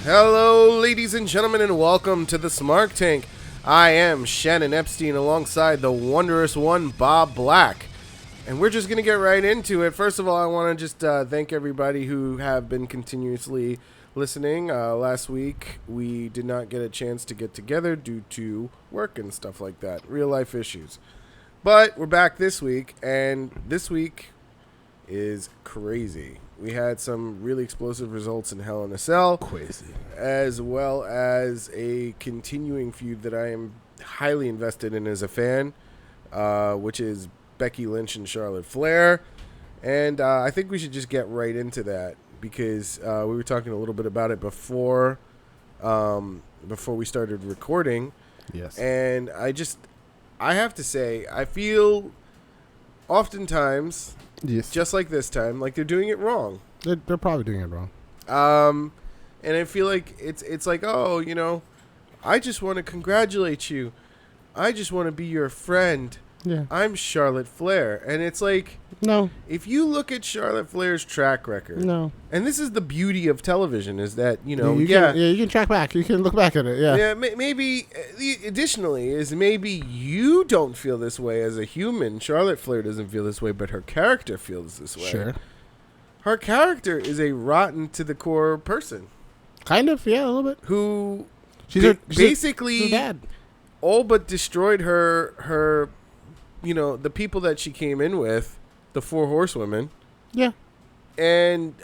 Hello, ladies and gentlemen, and welcome to the Smark Tank. I am Shannon Epstein alongside the wondrous one, Bob Black. And we're just going to get right into it. First of all, I want to just thank everybody who have been continuously listening. Last week, we did not get a chance to get together due to work and stuff like that, real life issues. But we're back this week, and this week is crazy. We had some really explosive results in Hell in a Cell. Crazy. As well as a continuing feud that I am highly invested in as a fan, which is Becky Lynch and Charlotte Flair. And I think we should just get right into that because we were talking a little bit about it before we started recording. Yes. And I have to say, I feel oftentimes... Yes. Just like this time, like they're doing it wrong. They're probably doing it wrong. And I feel like it's like, oh, you know, I just want to congratulate you. I just want to be your friend. Yeah. I'm Charlotte Flair. And it's like, no. If you look at Charlotte Flair's track record. No. And this is the beauty of television is that, you know, you can track back. You can look back at it. Yeah. Yeah. Maybe additionally is maybe you don't feel this way as a human. Charlotte Flair doesn't feel this way, but her character feels this way. Sure. Her character is a rotten to the core person. Kind of, yeah, a little bit. Who she's basically her dad. All but destroyed her, you know, the people that she came in with, the 4 horsewomen. Yeah. And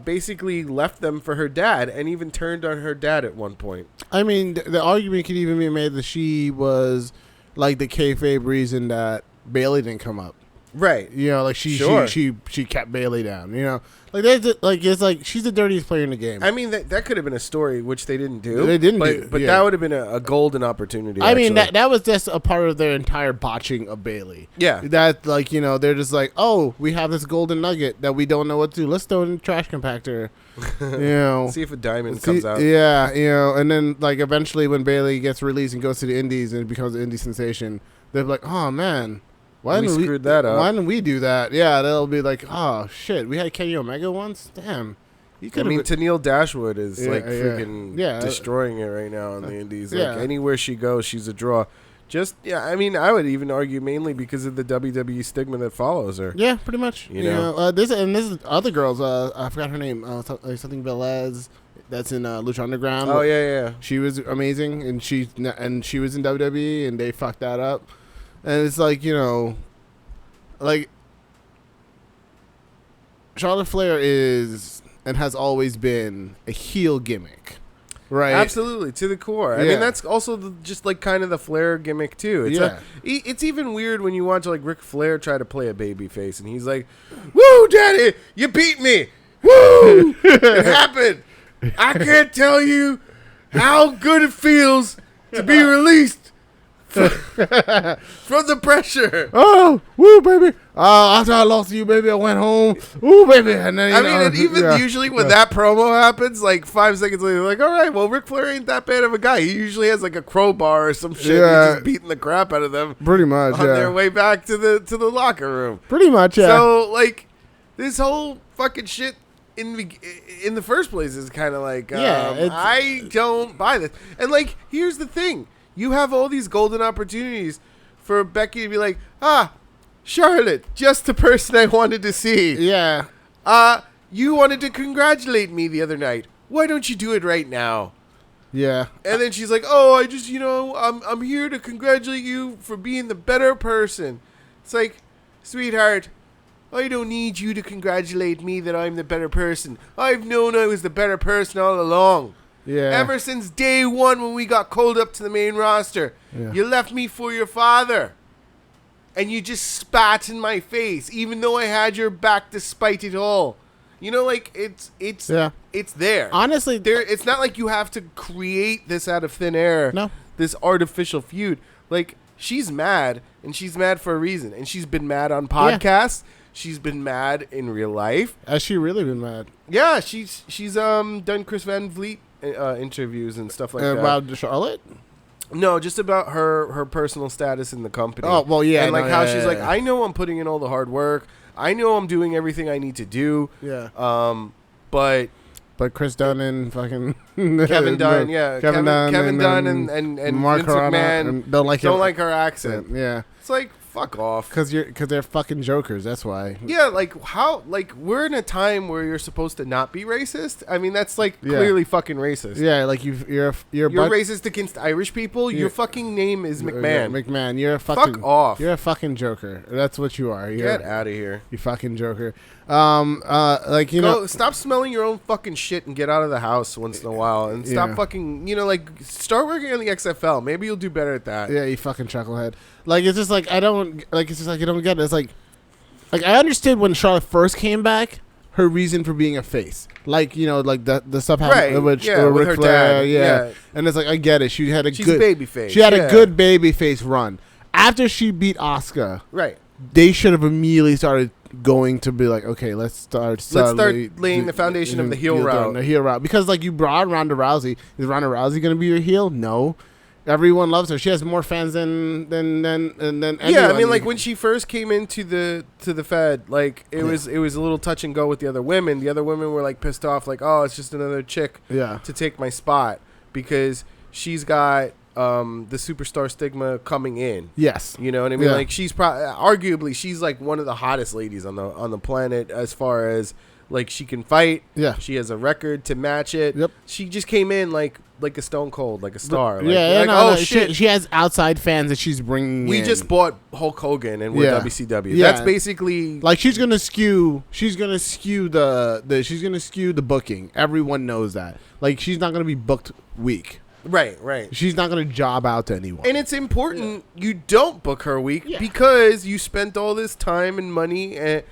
basically left them for her dad and even turned on her dad at one point. I mean, the argument could even be made that she was like the kayfabe reason that Bayley didn't come up. Right. You know, like she kept Bayley down, you know. Like it's like she's the dirtiest player in the game. I mean that could have been a story which they didn't do. They didn't but yeah. That would have been a golden opportunity. I mean that was just a part of their entire botching of Bayley. Yeah. That like, you know, they're just like, oh, we have this golden nugget that we don't know what to do. Let's throw it in the trash compactor. You know. See if a diamond comes out. Yeah, you know, and then like eventually when Bayley gets released and goes to the Indies and becomes an indie sensation, they're like, oh man. Why we screwed that up. Why didn't we do that? Yeah, they'll be like, oh, shit, we had Kenny Omega once? Damn. Tennille Dashwood is freaking destroying it right now on the indies. Like anywhere she goes, she's a draw. I mean, I would even argue mainly because of the WWE stigma that follows her. Yeah, pretty much. You know? This is other girls. I forgot her name. Something Velez. That's in Lucha Underground. Oh, yeah. She was amazing, and she was in WWE, and they fucked that up. And it's like, you know, like Charlotte Flair is and has always been a heel gimmick, right? Absolutely, to the core. I mean, that's also just like kind of the Flair gimmick too. It's even weird when you watch like Ric Flair try to play a baby face, and he's like, "Woo, Daddy, you beat me! Woo, it happened! I can't tell you how good it feels to be released." From the pressure. Oh, woo, baby. After I lost to you, baby, I went home. Woo, baby. And then, usually when that promo happens, like 5 seconds later, like, all right, well, Ric Flair ain't that bad of a guy. He usually has like a crowbar or some shit. Yeah. He's just beating the crap out of them. Pretty much, on their way back to the locker room. Pretty much, yeah. So, like, this whole fucking shit in the first place is kind of like, I don't buy this. And, like, here's the thing. You have all these golden opportunities for Becky to be like, Charlotte, just the person I wanted to see. Yeah. You wanted to congratulate me the other night. Why don't you do it right now? Yeah. And then she's like, oh, I just, you know, I'm here to congratulate you for being the better person. It's like, sweetheart, I don't need you to congratulate me that I'm the better person. I've known I was the better person all along. Yeah. Ever since day one when we got called up to the main roster, you left me for your father. And you just spat in my face, even though I had your back despite it all. You know, like, it's there. Honestly. It's not like you have to create this out of thin air. No. This artificial feud. Like, she's mad, and she's mad for a reason. And she's been mad on podcasts. Yeah. She's been mad in real life. Has she really been mad? Yeah, she's done Chris Van Vliet interviews and stuff like that. About Charlotte? No, just about her personal status in the company. Oh, well, yeah. And like how she's like, I know I'm putting in all the hard work. I know I'm doing everything I need to do. Yeah. But But Chris Dunn and fucking Kevin Dunn, yeah, Kevin Dunn and Mark Vince McMahon and don't like her accent. Yeah, it's like fuck off. Because they're fucking jokers. That's why. Yeah, like how we're in a time where you're supposed to not be racist. I mean, that's like clearly fucking racist. Yeah, like you're racist against Irish people. Your fucking name is McMahon. McMahon, you're a fucking fuck off. You're a fucking joker. That's what you are. Get out of here. You fucking joker. Stop smelling your own fucking shit and get out of the house once in a while and stop fucking, start working on the XFL. Maybe you'll do better at that. Yeah, you fucking chucklehead. Like, it's just like, I don't, like, it's just like, you don't get it. It's like I understood when Charlotte first came back, her reason for being a face. Like, like the stuff happened with her dad. Yeah. And it's like, I get it. She's a baby face. She had a good baby face run. After she beat Asuka, right, they should have immediately started going to be like, okay, let's start laying the foundation of the heel route. The heel route. Because, like, you brought Ronda Rousey. Is Ronda Rousey going to be your heel? No. Everyone loves her. She has more fans than anyone. Yeah, I mean, like, when she first came into the Fed, like, it was a little touch and go with the other women. The other women were, like, pissed off, like, oh, it's just another chick to take my spot because she's got the superstar stigma coming in. Yes. You know what I mean? Like, she's arguably she's like one of the hottest ladies on the planet as far as, like, she can fight. Yeah. She has a record to match it. Yep. She just came in like a Stone Cold, like a star. Shit. She has outside fans that she's bringing We in. just bought Hulk Hogan and we're WCW. Yeah. That's basically like she's gonna skew the booking. Everyone knows that. Like, she's not gonna be booked weak. Right. She's not going to job out to anyone. And it's important you don't book her weak because you spent all this time and money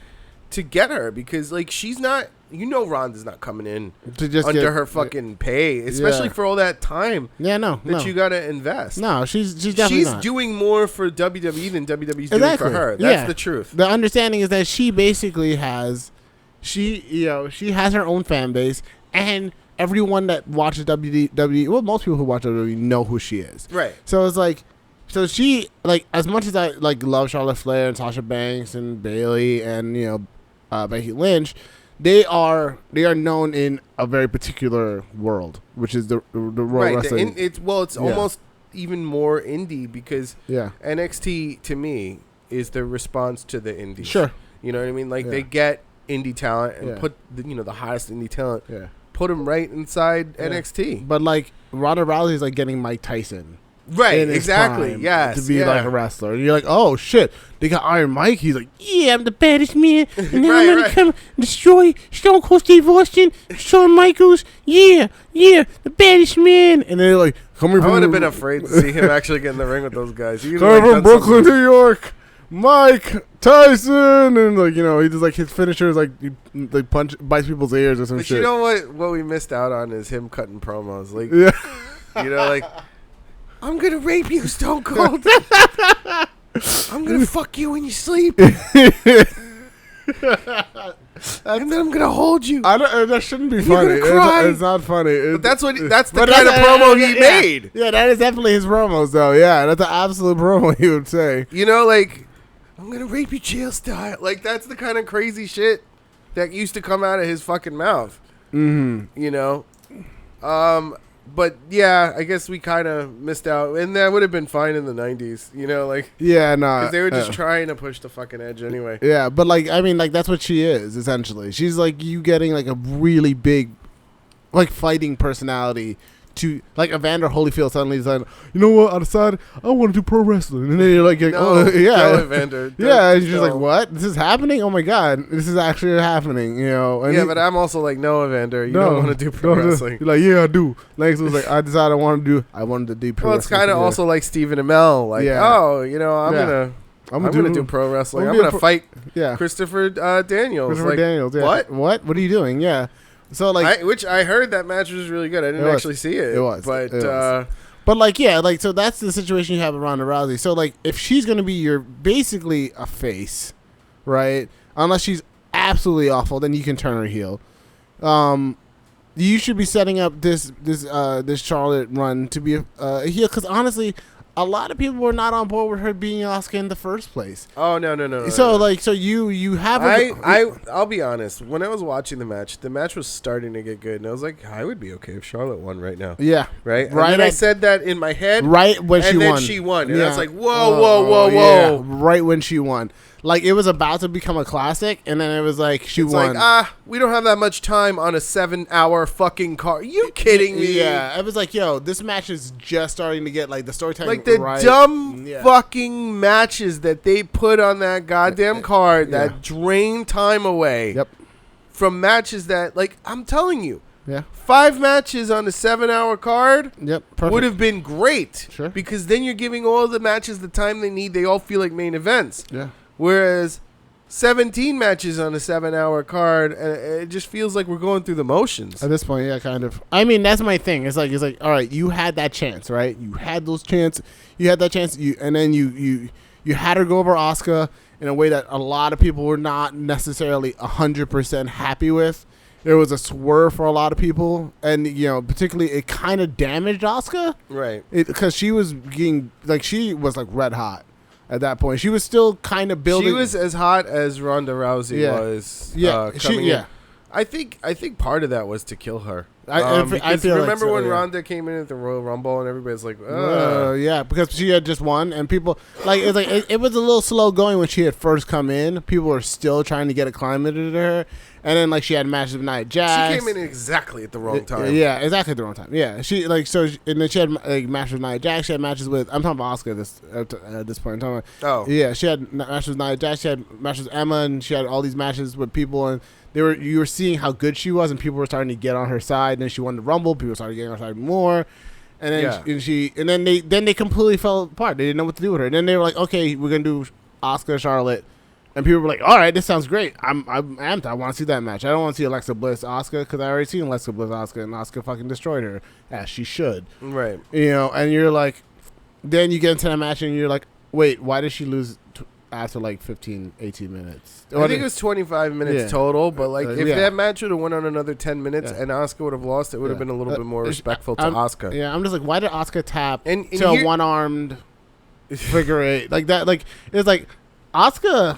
to get her because, like, she's not, Ronda's not coming in to just under her fucking pay, especially for all that time that you got to invest. No, she's definitely not. Doing more for WWE than WWE's doing for her. That's the truth. The understanding is that she basically has, she has her own fan base, and everyone that watches WWE, well, most people who watch WWE know who she is. Right. So it's like, so she, like, as much as I, like, love Charlotte Flair and Sasha Banks and Bayley and, Becky Lynch, they are known in a very particular world, which is the Raw wrestling. It's almost even more indie because NXT, to me, is the response to the indies. Sure. You know what I mean? Like, they get indie talent and put, the hottest indie talent. Yeah. Put him right inside NXT. But, like, Ronda Rousey is like getting Mike Tyson. Right, exactly. Yes. To be like a wrestler. And you're like, oh, shit. They got Iron Mike. He's like, yeah, I'm the baddest man. And now I'm going to come destroy Stone Cold Steve Austin, Shawn Michaels. Yeah, the baddest man. And they're like, I would have been afraid to see him actually get in the ring with those guys. Coming from Brooklyn, New York. Mike Tyson, and, like, he just, like, his finisher is like he bites people's ears or some shit. But you know what we missed out on is him cutting promos, like, like, I'm gonna rape you, Stone Cold. I'm gonna fuck you when you sleep, and then I'm gonna hold you. That shouldn't be funny. It's not funny. But that's the kind of promo he made. Yeah, that is definitely his promos, though. Yeah, that's an absolute promo he would say. Like, I'm gonna rape you jail style. Like, that's the kind of crazy shit that used to come out of his fucking mouth. Mm-hmm. But yeah, I guess we kind of missed out, and that would have been fine in the 90s. Because they were just trying to push the fucking edge anyway. Yeah, but, like, I mean, like, that's what she is essentially. She's like you getting, like, a really big, like, fighting personality. To, like, Evander Holyfield suddenly is like, you know what? I decided I want to do pro wrestling, and then you're like, no, Evander. And she's like, what? This is happening? Oh my god, this is actually happening. And but I'm also like, no, Evander, you don't want to do pro wrestling. You're like, yeah, I do. Like, so it's like, I decided I wanted to do pro wrestling. Well, it's kind of also like Stephen Amell, like, I'm gonna do pro wrestling. I'm gonna fight Christopher Daniels. What are you doing? Yeah. So, like, which I heard that match was really good. I didn't actually see it. It was, but like, so that's the situation you have with Ronda Rousey. So, like, if she's gonna be basically a face, right? Unless she's absolutely awful, then you can turn her heel. You should be setting up this Charlotte run to be a heel, because honestly, a lot of people were not on board with her being Asuka in the first place. Oh no. So you have. I'll be honest. When I was watching the match was starting to get good, and I was like, I would be okay if Charlotte won right now. Yeah, right. And then I said that in my head. Right when she won. And then she won, and I was like, whoa. Yeah, right when she won. Like, it was about to become a classic, and then it was like, she won. Like, we don't have that much time on a 7-hour fucking car. Are you kidding me? Yeah, it was like, yo, this match is just starting to get, like, the storytelling like the right. dumb fucking matches that they put on that goddamn card that drain time away. Yep. From matches that, like, I'm telling you. Yeah. 5 matches on a 7-hour card would have been great. Sure. Because then you're giving all the matches the time they need. They all feel like main events. Yeah. Whereas 17 matches on a 7-hour card, it just feels like we're going through the motions. At this point, yeah, kind of. I mean, that's my thing. It's like, all right, you had that chance, right? You had those chance. You had that chance. And then you had her go over Asuka in a way that a lot of people were not necessarily 100% happy with. There was a swerve for a lot of people, and particularly it kind of damaged Asuka, right? Because she was getting she was red hot. At that point, she was still kind of building. She was as hot as Ronda Rousey was. Yeah, in. I think part of that was to kill her. I feel remember like when Ronda came in at the Royal Rumble and everybody's like, yeah, because she had just won, and people it was a little slow going when she had first come in. People were still trying to get acclimated to her, and then she had matches with Nia Jax. She came in exactly at the wrong time. Yeah, exactly at the wrong time. Yeah, she and then she had matches with Nia Jax. She had matches with I'm talking about Asuka at this point. I'm talking about, yeah, she had matches with Nia Jax. She had matches with Emma, and she had all these matches with people, and you were seeing how good she was, and people were starting to get on her side. And then she won the Rumble. People started getting on her side more, and then then they completely fell apart. They didn't know what to do with her. And then they were like, okay, we're gonna do Asuka Charlotte, and people were like, all right, this sounds great. I'm amped. I want to see that match. I don't want to see Alexa Bliss Asuka because I already seen Alexa Bliss Asuka, and Asuka fucking destroyed her as she should. Right. And you're like, then you get into that match, and you're like, wait, why did she lose? After 15, 18 minutes. I think it was 25 minutes total, but if that match would have went on another 10 minutes and Asuka would have lost, it would have been a little bit more respectful to Asuka. Yeah, I'm just like, why did Asuka tap and to a one-armed figure eight? Like that, it's like, Asuka...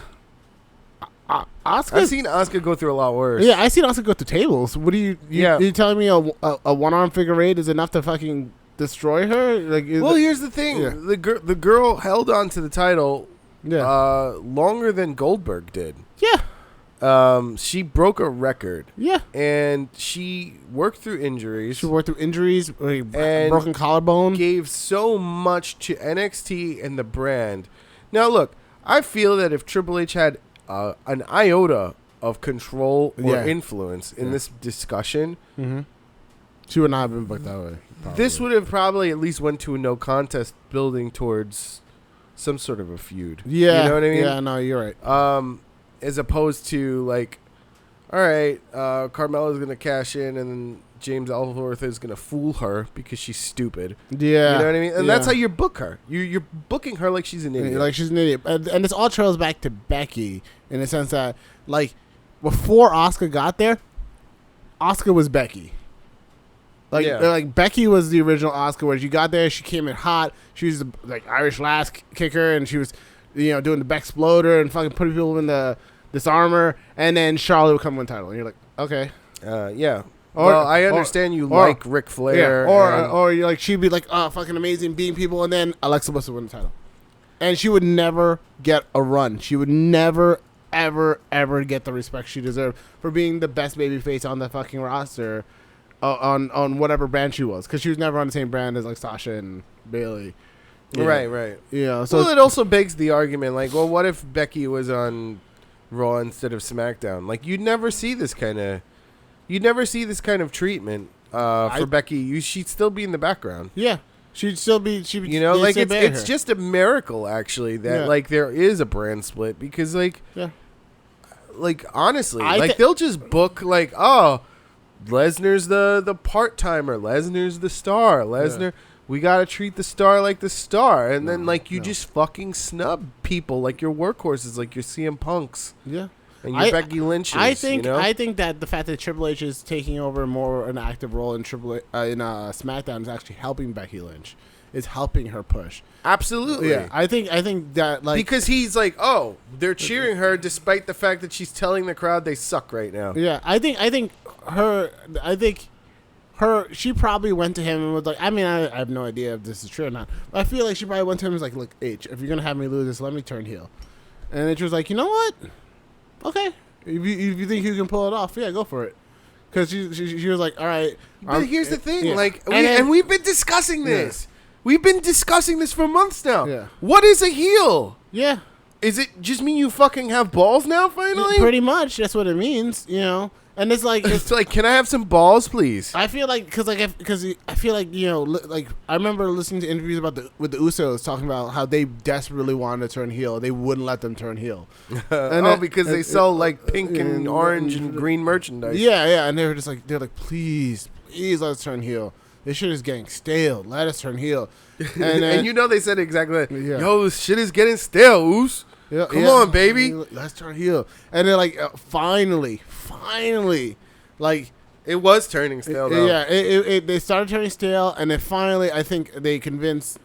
I've seen Asuka go through a lot worse. Yeah, I've seen Asuka go through tables. What are you telling me a one-arm figure eight is enough to fucking destroy her? Here's the thing. Yeah. The girl held on to the title... longer than Goldberg did. Yeah. She broke a record. Yeah. And she worked through injuries. And broken collarbone. Gave so much to NXT and the brand. Now, look, I feel that if Triple H had an iota of control or influence in this discussion, she would not have been booked that way. Probably. This would have probably at least went to a no contest building towards... some sort of a feud. Yeah. You know what I mean? Yeah, no, you're right. As opposed to, all right, Carmella's going to cash in and then James Ellsworth is going to fool her because she's stupid. Yeah. You know what I mean? And that's how you book her. You're booking her like she's an idiot. Like she's an idiot. And this all trails back to Becky in the sense that, before Asuka got there, Asuka was Becky. Becky was the original Asuka, where she got there, she came in hot. She was the Irish lass kicker, and she was, doing the back exploder and fucking putting people in the disarmer. And then Charlotte would come win title, and you're like, okay, yeah. I understand you like Ric Flair, or you're like she'd be like, oh, fucking amazing, beating people, and then Alexa Bliss would win the title, and she would never get a run. She would never, ever get the respect she deserved for being the best babyface on the fucking roster. On whatever brand she was, because she was never on the same brand as Sasha and Bayley. Right. So it also begs the argument, what if Becky was on Raw instead of SmackDown? You'd never see this kind of treatment for Becky. She'd still be in the background. Yeah, she'd still be. It's just a miracle actually that there is a brand split because honestly, they'll just book Lesnar's the part-timer. Lesnar's the star. Lesnar, we got to treat the star like the star. And then, you just fucking snub people like your workhorses, like your CM Punks. Yeah. And your Becky Lynch's. I think that the fact that Triple H is taking over more an active role in SmackDown is actually helping Becky Lynch. is helping her push. Absolutely. Yeah, I think that like because he's like, oh, they're cheering her despite the fact that she's telling the crowd they suck right now. Yeah, I think she probably went to him and was like, I mean, I have no idea if this is true or not, but I feel like she probably went to him and was like, look, H, if you're gonna have me lose this, let me turn heel. And H was like, you know what? Okay, if you think you can pull it off, yeah, go for it. Because she was like, all right. But here's the thing, yeah. like, we've been discussing this. Yeah. We've been discussing this for months now. Yeah. What is a heel? Yeah. Is it just mean you fucking have balls now, finally? Pretty much. That's what it means, you know. And it's like, it's like, can I have some balls, please? I feel like because I feel like, you know, like I remember listening to interviews with the Usos talking about how they desperately wanted to turn heel. They wouldn't let them turn heel. Because they sell like pink and orange and green merchandise. Yeah, and they're like, please let us turn heel. This shit is getting stale. Let us turn heel. And you know they said exactly that. Yeah. Yo, this shit is getting stale, Oos. Yeah, Come on, baby. Let's turn heel. And then like finally, like it was turning stale though. Yeah, they started turning stale, and then finally I think they convinced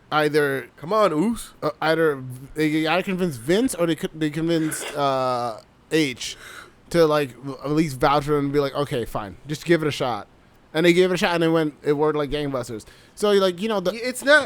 either come on, Oos. Either they either convinced Vince or they convinced H to like at least vouch for him and be like, okay, fine, just give it a shot. And they gave it a shot, and it worked like gangbusters. So, like, you know, it's not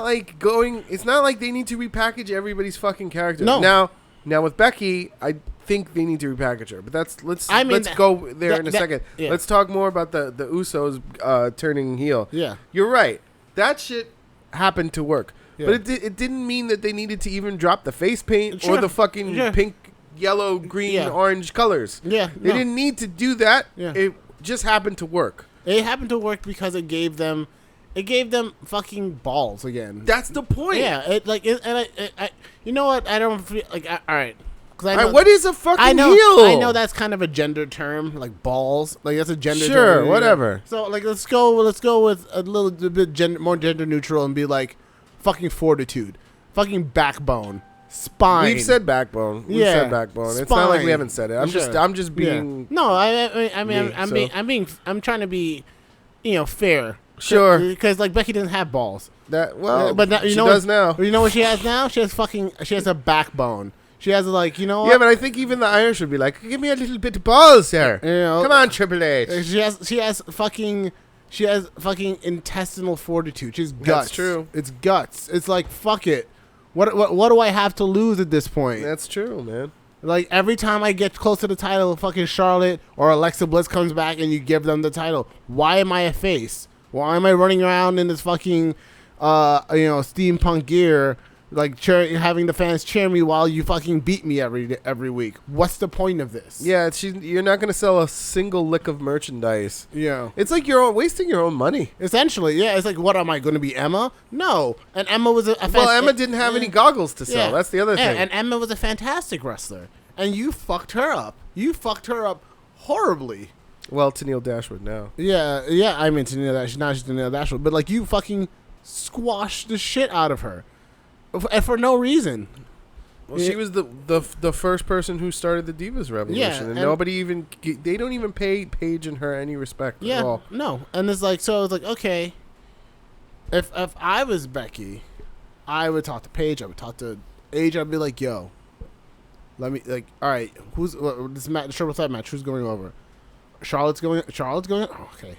like they need to repackage everybody's fucking character. No. Now with Becky, I think they need to repackage her. But let's go there in a second. Yeah. Let's talk more about the Usos turning heel. Yeah, you're right. That shit happened to work, yeah. But it didn't mean that they needed to even drop the face paint or the fucking pink, yellow, green, orange colors. Yeah, they didn't need to do that. Yeah. It just happened to work. It happened to work because it gave them fucking balls again. That's the point. Yeah, you know what? I don't feel like all right. All right, what is a fucking heel? I know that's kind of a gender term, like balls. Like that's a gender term. Sure, whatever. So like let's go with a little bit more gender neutral and be like fucking fortitude, fucking backbone. Spine. We've said backbone. We've said backbone. Spine. It's not like we haven't said it. I'm just being. Yeah. No, I'm trying to be, you know, fair. Sure. Because like Becky doesn't have balls. But now, she does now. You know what she has now? She has a backbone. She has like, you know what? Yeah, but I think even the Irish would be like, give me a little bit of balls here. You know, come on, Triple H. She has fucking intestinal fortitude. She's guts. That's true. It's guts. It's like fuck it. What do I have to lose at this point? That's true, man. Like, every time I get close to the title, fucking Charlotte or Alexa Bliss comes back and you give them the title. Why am I a face? Why am I running around in this fucking, steampunk gear, like having the fans cheer me while you fucking beat me every week? What's the point of this? Yeah, you're not going to sell a single lick of merchandise. Yeah. It's like you're wasting your own money. Essentially, yeah. It's like, what am I going to be, Emma? No. And Emma was Emma didn't have any goggles to sell. Yeah. That's the other thing. And Emma was a fantastic wrestler. And you fucked her up. You fucked her up horribly. Well, Tenille Dashwood now. Yeah. I mean, Tenille Dashwood. Now she's Tenille Dashwood. But, like, you fucking squashed the shit out of her. And for no reason. Well, she was the first person who started the Divas Revolution, and nobody even they don't even pay Paige and her any respect at all. No, and it's like okay, if I was Becky, I would talk to Paige. I would talk to Age. I'd be like, yo, let me all right, who's this match? The triple threat match. Who's going over? Charlotte's going. Oh, okay.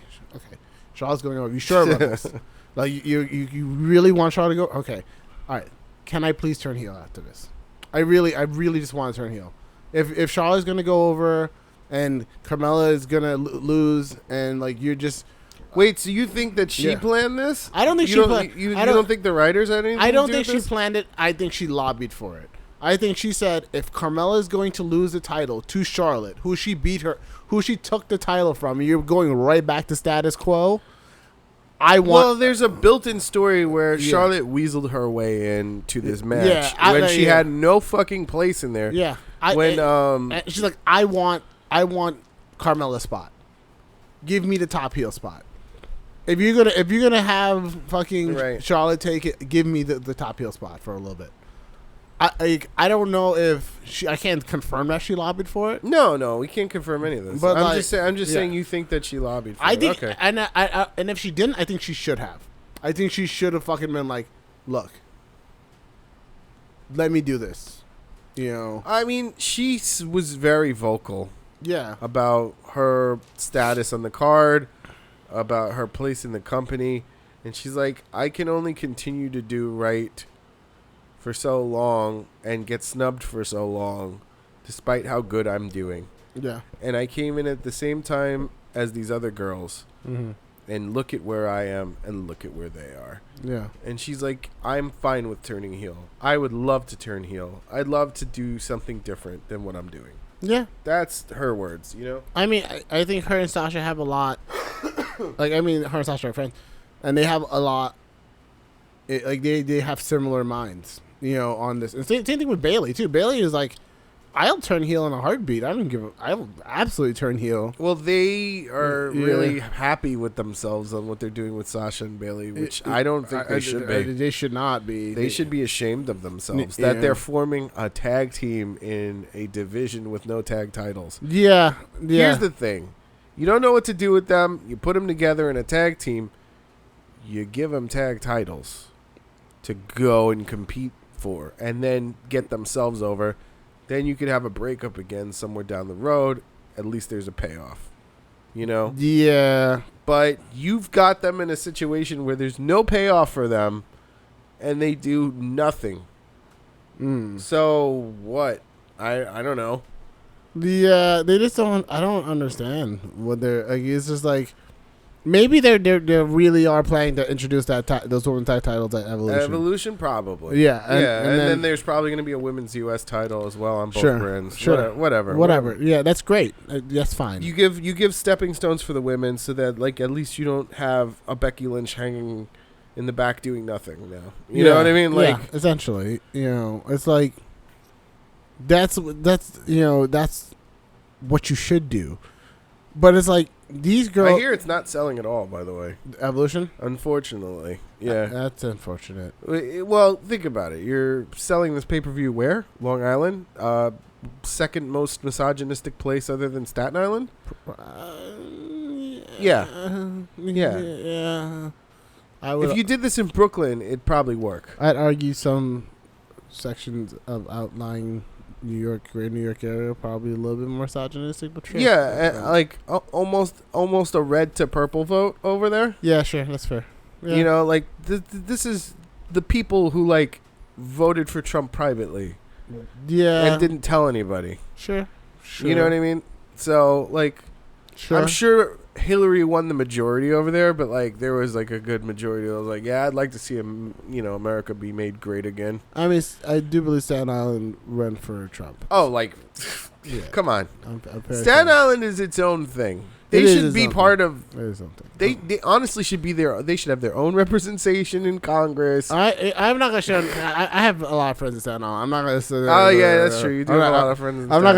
Charlotte's going over. You sure about this? Like you really want Charlotte to go? Okay, all right. Can I please turn heel after this? I really just want to turn heel. If Charlotte's gonna go over and Carmella is gonna lose, and like you're just wait, so you think that she planned this? I don't think you don't think the writers had anything? I don't to do think with she planned it. I think she lobbied for it. I think she said if Carmella is going to lose the title to Charlotte, who she took the title from, you're going right back to status quo. Well, there's a built-in story where Charlotte weaseled her way into this match when she had no fucking place in there. Yeah, she's like, I want Carmella's spot. Give me the top heel spot. If you're gonna have fucking Charlotte take it, give me the top heel spot for a little bit. I don't know if I can't confirm that she lobbied for it. No, we can't confirm any of this. But I'm just saying you think that she lobbied for it. I think, okay. And if she didn't, I think she should have. I think she should have fucking been like, look, let me do this. You know. I mean, she was very vocal. Yeah. About her status on the card, about her place in the company, and she's like, I can only continue to do right for so long and get snubbed for so long, despite how good I'm doing. Yeah. And I came in at the same time as these other girls, and look at where I am and look at where they are. Yeah. And she's like, I'm fine with turning heel. I would love to turn heel. I'd love to do something different than what I'm doing. Yeah. That's her words, you know? I mean, I think her and Sasha have a lot. Like, I mean, her and Sasha are friends. And they have a lot. They have similar minds, you know, on this. And same thing with Bailey, too. Bailey is like, I'll turn heel in a heartbeat. I'll absolutely turn heel. Well, they are really happy with themselves on what they're doing with Sasha and Bailey, which I don't think they should be. They should not be. They should be ashamed of themselves that they're forming a tag team in a division with no tag titles. Yeah. Here's the thing. You don't know what to do with them. You put them together in a tag team. You give them tag titles to go and compete for and then get themselves over. Then you could have a breakup again somewhere down the road. At least there's a payoff, you know? Yeah. But you've got them in a situation where there's no payoff for them, and they do nothing. So what? I don't know. They just don't. I don't understand what they're like. It's just like maybe they really are planning to introduce those women's tag titles at Evolution. Evolution, probably. Yeah, and then there's probably going to be a women's U.S. title as well on both brands. Sure, whatever. Yeah, that's great. That's fine. You give stepping stones for the women so that like at least you don't have a Becky Lynch hanging in the back doing nothing now. You know what I mean? Like essentially, you know, it's like that's what you should do. But it's like these girls. I hear it's not selling at all, by the way. Evolution? Unfortunately. Yeah. That's unfortunate. Well, think about it. You're selling this pay-per-view where? Long Island? Second most misogynistic place other than Staten Island? Yeah. If you did this in Brooklyn, it'd probably work. I'd argue some sections of outlying New York, Great New York area, probably a little bit more misogynistic, but true. Yeah, like almost a red to purple vote over there. Yeah, sure, that's fair. Yeah. You know, like this is the people who like voted for Trump privately. Yeah, and didn't tell anybody. Sure. You know what I mean? So like, I'm sure Hillary won the majority over there, but like there was like a good majority. I was like, yeah, I'd like to see America be made great again. I mean, I do believe Staten Island ran for Trump. Oh, like, come on. Staten Island is its own thing. They should be part of. They honestly should be there. They should have their own representation in Congress. I'm not gonna show. I have a lot of friends in Staten Island. I'm not gonna say. Oh yeah, that's true. You do have a lot of friends. I'm not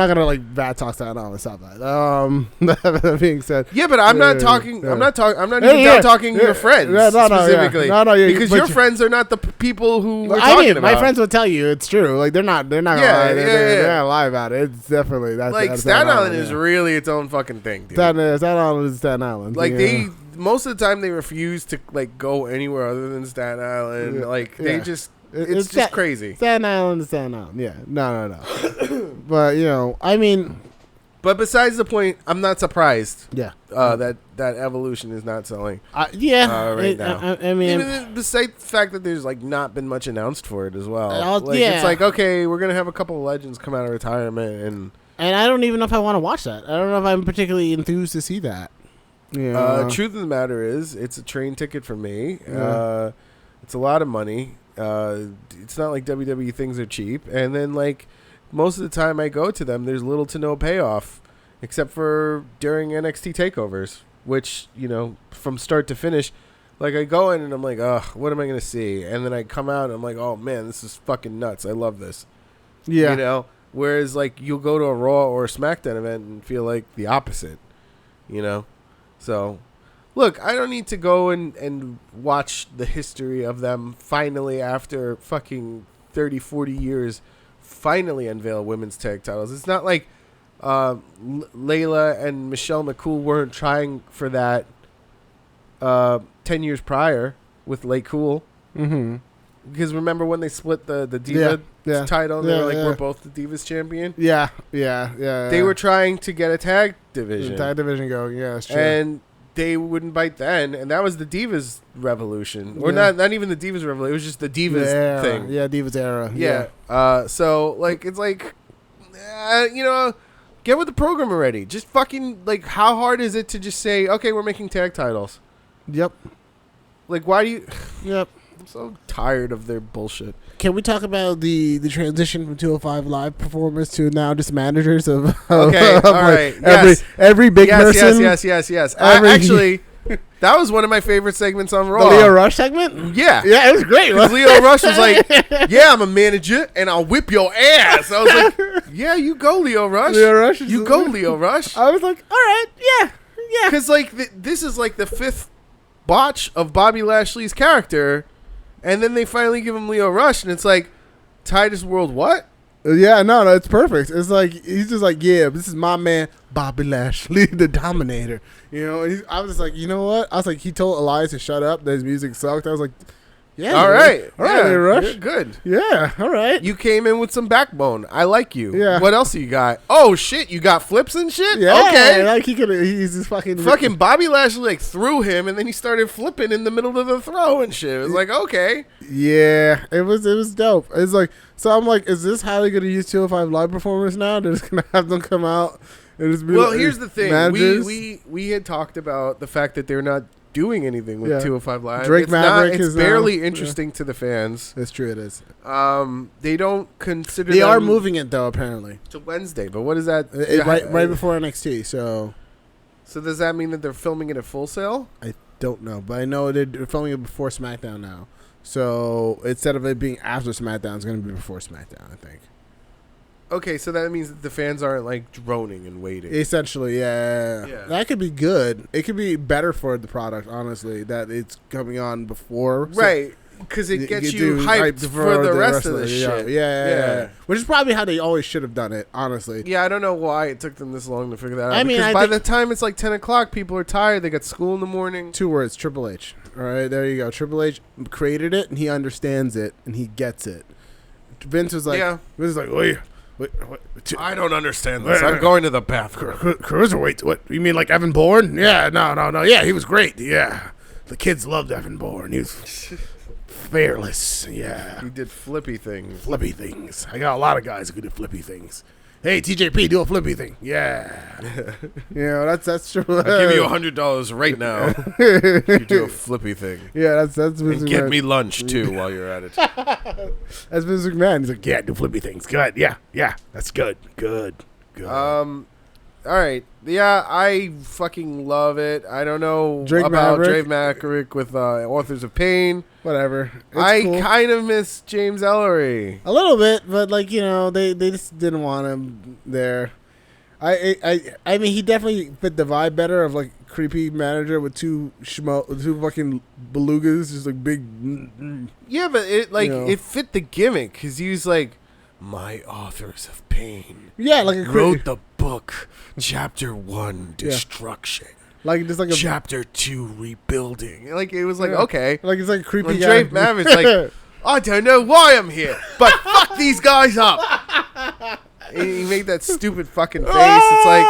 gonna like bad talk Staten Island. Stop that. That being said. Yeah, but I'm not talking. Yeah. I'm not even talking your friends specifically. No, because your friends are not the people who we're talking about. My friends will tell you it's true. Like they're not. They're not. They're not lie about it. It's definitely that's like Staten Island is really its own fucking thing, dude. Staten Island is Staten Island. Like most of the time they refuse to like go anywhere other than Staten Island. Like they just, it's just crazy. Staten Island is Staten Island. Yeah, no. But I mean. But besides the point, I'm not surprised. Yeah. That Evolution is not selling. Right now. I mean, even besides the fact that there's like not been much announced for it as well. It's like okay, we're gonna have a couple of legends come out of retirement and I don't even know if I want to watch that. I don't know if I'm particularly enthused to see that. Yeah. Truth of the matter is, it's a train ticket for me. Yeah. It's a lot of money. It's not like WWE things are cheap. And then, like, most of the time I go to them, there's little to no payoff, except for during NXT takeovers, which, from start to finish, like, I go in and I'm like, ugh, what am I going to see? And then I come out and I'm like, oh, man, this is fucking nuts. I love this. Yeah. Whereas, like, you'll go to a Raw or a SmackDown event and feel like the opposite, So, look, I don't need to go and watch the history of them finally, after fucking 30, 40 years, finally unveil women's tag titles. It's not like Layla and Michelle McCool weren't trying for that 10 years prior. with Lay Cool. Mm-hmm. Because remember when they split the Diva title? They were like, we're both the Divas champion. Yeah. They were trying to get a tag division. Tag division going. Yeah, that's true. And they wouldn't bite then, and that was the Divas revolution, or not even the Divas revolution. It was just the Divas thing. Yeah, Divas era. Yeah. So like it's like, get with the program already. Just fucking like, how hard is it to just say, okay, we're making tag titles? Yep. Like, why do you? Yep. I'm so tired of their bullshit. Can we talk about the transition from 205 Live performers to now just managers of okay, all right. Every big person? Yes. Actually, that was one of my favorite segments on Raw. The Leo Rush segment? Yeah. Yeah, it was great. Leo Rush was like, yeah, I'm a manager, and I'll whip your ass. I was like, yeah, you go, Leo Rush. You go, Leo Rush. I was like, all right, yeah. Because, like, this is, like, the fifth botch of Bobby Lashley's character, and then they finally give him Leo Rush, and it's like, Titus World what? Yeah, no, it's perfect. It's like, he's just like, yeah, this is my man, Bobby Lashley, the Dominator. You know, and I was just like, you know what? I was like, he told Elias to shut up, that his music sucked. I was like, yeah. All right, Leo Rush. Good. Yeah, all right. You came in with some backbone. I like you. Yeah. What else you got? Oh, shit, you got flips and shit? Yeah, okay. like he's just fucking Bobby Lashley, like, threw him, and then he started flipping in the middle of the throw and shit. It was like, okay. Yeah, it was dope. It's like, so I'm like, is this how they're going to use 205 Live performers now? They're just going to have them come out and just be here's the thing. We had talked about the fact that they're not doing anything with 205 Live. Drake Maverick is barely interesting to the fans. That's true, it is. They don't consider They are moving it, though, apparently. To Wednesday, but what is that? Right before NXT, so... So does that mean that they're filming it at Full Sail? I don't know, but I know they're filming it before SmackDown now. So instead of it being after SmackDown, it's going to be before SmackDown, I think. Okay, so that means that the fans aren't, like, droning and waiting. Essentially, yeah. That could be good. It could be better for the product, honestly, that it's coming on before. Right, because it gets you hyped for the rest of the shit. Yeah. Which is probably how they always should have done it, honestly. Yeah, I don't know why it took them this long to figure that out. I mean, because by the time it's like 10 o'clock, people are tired. They got school in the morning. 2 words, Triple H. All right, there you go. Triple H created it, and he understands it, and he gets it. Vince was like, wait. I don't understand this. I'm going to the bathroom. Cruiserweight? What? You mean like Evan Bourne? Yeah, no. Yeah, he was great. Yeah. The kids loved Evan Bourne. He was fearless. Yeah. He did flippy things. Flippy things. I got a lot of guys who can do flippy things. Hey, TJP, do a flippy thing. Yeah. That's true. I'll give you $100 right now if you do a flippy thing. Yeah, that's Vince and McMahon. get me lunch, too, while you're at it. That's Vince McMahon. He's like, yeah, do flippy things. Good. Yeah. That's good. Good. All right. Yeah, I fucking love it. I don't know Drake about Maverick. Drake Maverick with Authors of Pain. Whatever. I cool. kind of miss James Ellery. A little bit, but like, they just didn't want him there. I mean, he definitely fit the vibe better of like creepy manager with two fucking belugas, just like big. Yeah, but it fit the gimmick because he was like, my Authors of Pain. Yeah, like a wrote the book, Chapter 1, Destruction. Like just like a Chapter 2, Rebuilding. Like it was like okay, like it's like a creepy when guy. Drake Maverick's like, I don't know why I'm here, but fuck these guys up. And he made that stupid fucking face. It's like,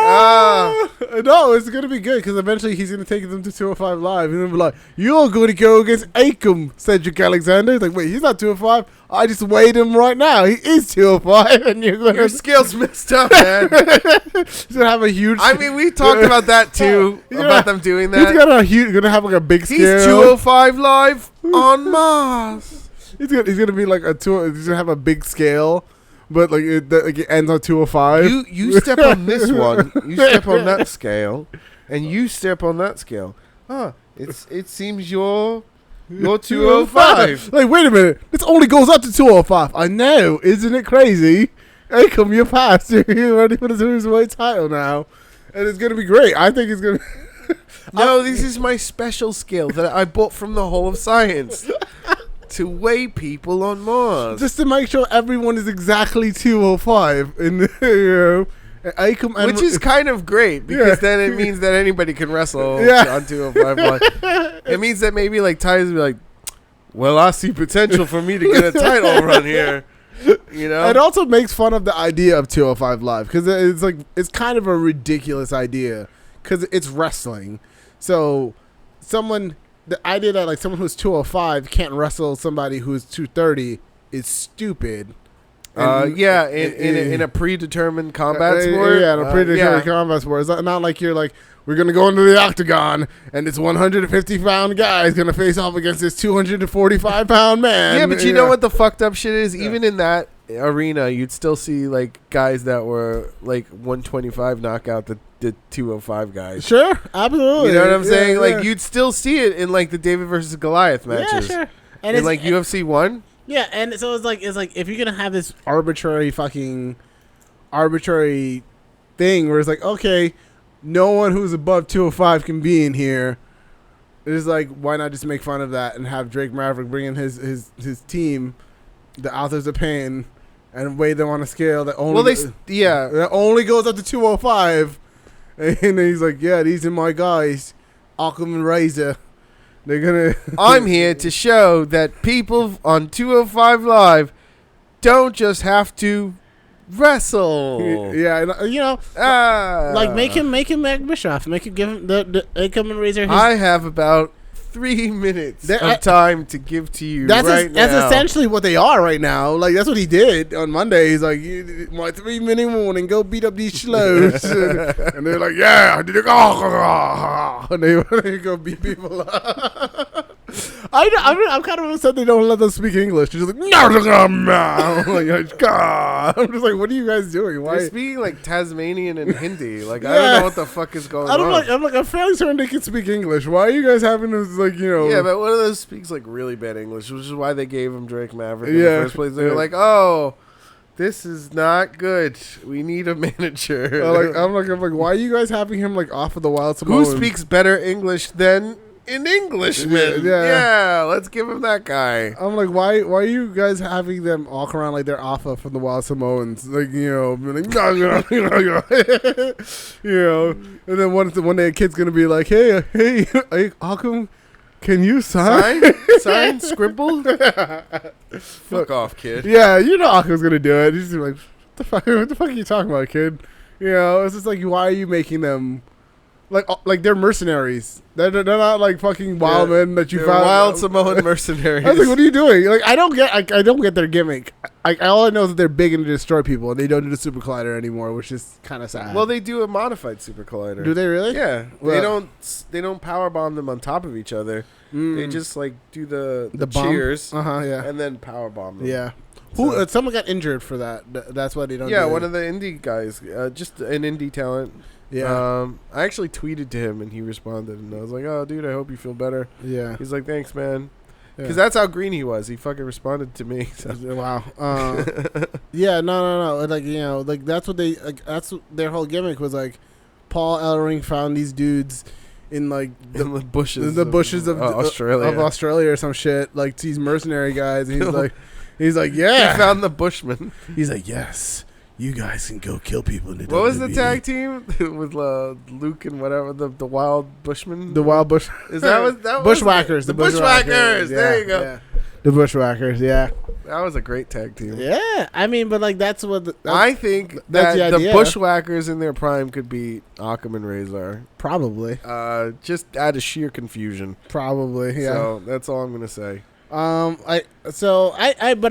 no, it's gonna be good because eventually he's gonna take them to 205 Live and then be like, "You're gonna go against Akam, Cedric Alexander." He's like, "Wait, he's not 205. I just weighed him right now. He is 205." And your scales messed up, man. He's gonna have a huge. I mean, we talked about that too, about them doing that. He's gonna have like a big scale. He's 205 Live on Mars. He's gonna be like he's gonna have a big scale. But like it ends on 205. You step on this one, you step on that scale, and you step on that scale. It seems you're 205. Like, wait a minute, this only goes up to 205. I know, isn't it crazy? Hey, come your past. You're ready for the Cruiserweight title now, and it's gonna be great. I think it's gonna. No, this is my special scale that I bought from the Hall of Science. To weigh people on Mars. Just to make sure everyone is exactly 205. Which is kind of great, because then it means that anybody can wrestle on 205. It means that maybe like Ty's be like, well, I see potential for me to get a title run here. You know, it also makes fun of the idea of 205 Live because it's kind of a ridiculous idea because it's wrestling. So the idea that like someone who's 205 can't wrestle somebody who's 230 is stupid. In a predetermined combat sport. Yeah, in a predetermined combat sport. It's not like you're like, we're going to go into the octagon and this 150-pound guy is going to face off against this 245-pound man. Yeah, but you know what the fucked up shit is? Even in that arena, you'd still see like guys that were like 125 knock out the 205 guys. Sure, absolutely. You know what I'm saying? Like, you'd still see it in like the David versus Goliath matches. Yeah, sure. And like UFC 1. Yeah, and so it's like if you're gonna have this arbitrary thing where it's like, okay, no one who's above 205 can be in here. It's like, why not just make fun of that and have Drake Maverick bring in his team, the Authors of Pain, and weigh them on a scale that only that only goes up to 205, and then he's like, yeah, these are my guys, Occam and Razor. They're gonna. I'm here to show that people on 205 Live don't just have to wrestle. Yeah, you know, like make him Mac Bischoff. Give him the come and Razor. I have about 3 minutes of time to give to you now. That's essentially what they are right now. Like, that's what he did on Monday. He's like, my 3-minute warning, go beat up these schloes. And they're like, yeah, and they go beat people up. I'm kind of upset they don't let them speak English. They're just like, I'm like, God. I'm just like, what are you guys doing? Why? They're speaking like Tasmanian and Hindi. Like, I don't know what the fuck is going on. I'm fairly certain they can speak English. Why are you guys having this, like, you know? Yeah, but one of those speaks like really bad English, which is why they gave him Drake Maverick in the first place. They were like, oh, this is not good. We need a manager. I'm like, why are you guys having him like off of the Wild Samoan? Who speaks better English than an Englishman? Yeah, let's give him that guy. I'm like, why are you guys having them walk around like they're off from the Wild Samoans? Like, you know, like, you know, and then one day a kid's gonna be like, hey, Occam, can you sign? Sign? Scribble? Fuck off, kid. Yeah, you know Occam's gonna do it. He's like, what the fuck are you talking about, kid? You know, it's just like, why are you making them like they're mercenaries? They're not like fucking wild men that you found. Wild Samoan mercenaries. I was like, what are you doing? Like, I don't get their gimmick. All I know is that they're big and to destroy people, and they don't do the Super Collider anymore, which is kind of sad. Well, they do a modified Super Collider. Do they really? Yeah. Well, they don't power bomb them on top of each other. They just like do the cheers. Yeah. And then power bomb them. Yeah. Someone got injured for that. That's why they don't. Yeah, one of the indie guys, just an indie talent. Yeah. I actually tweeted to him and he responded, and I was like, "Oh, dude, I hope you feel better." Yeah. He's like, "Thanks, man." Because that's how green he was. He fucking responded to me. So. Wow. Yeah. No. Like, you know, like that's what their whole gimmick was. Like, Paul Ellering found these dudes in like the bushes of Australia or some shit. Like, these mercenary guys, and he's like, yeah. He found the Bushmen. He's like, yes. You guys can go kill people in the What was the tag team with Luke and whatever, the Wild Bushmen? The Wild Bush. Is that what that Bushwhackers? The Bushwhackers. Yeah, there you go. Yeah. The Bushwhackers. Yeah. That was a great tag team. Yeah, I mean, but like that's what I think that the Bushwhackers in their prime could beat Occam and Razor. Probably. Just out of sheer confusion. Probably. Yeah. So that's all I'm gonna say. But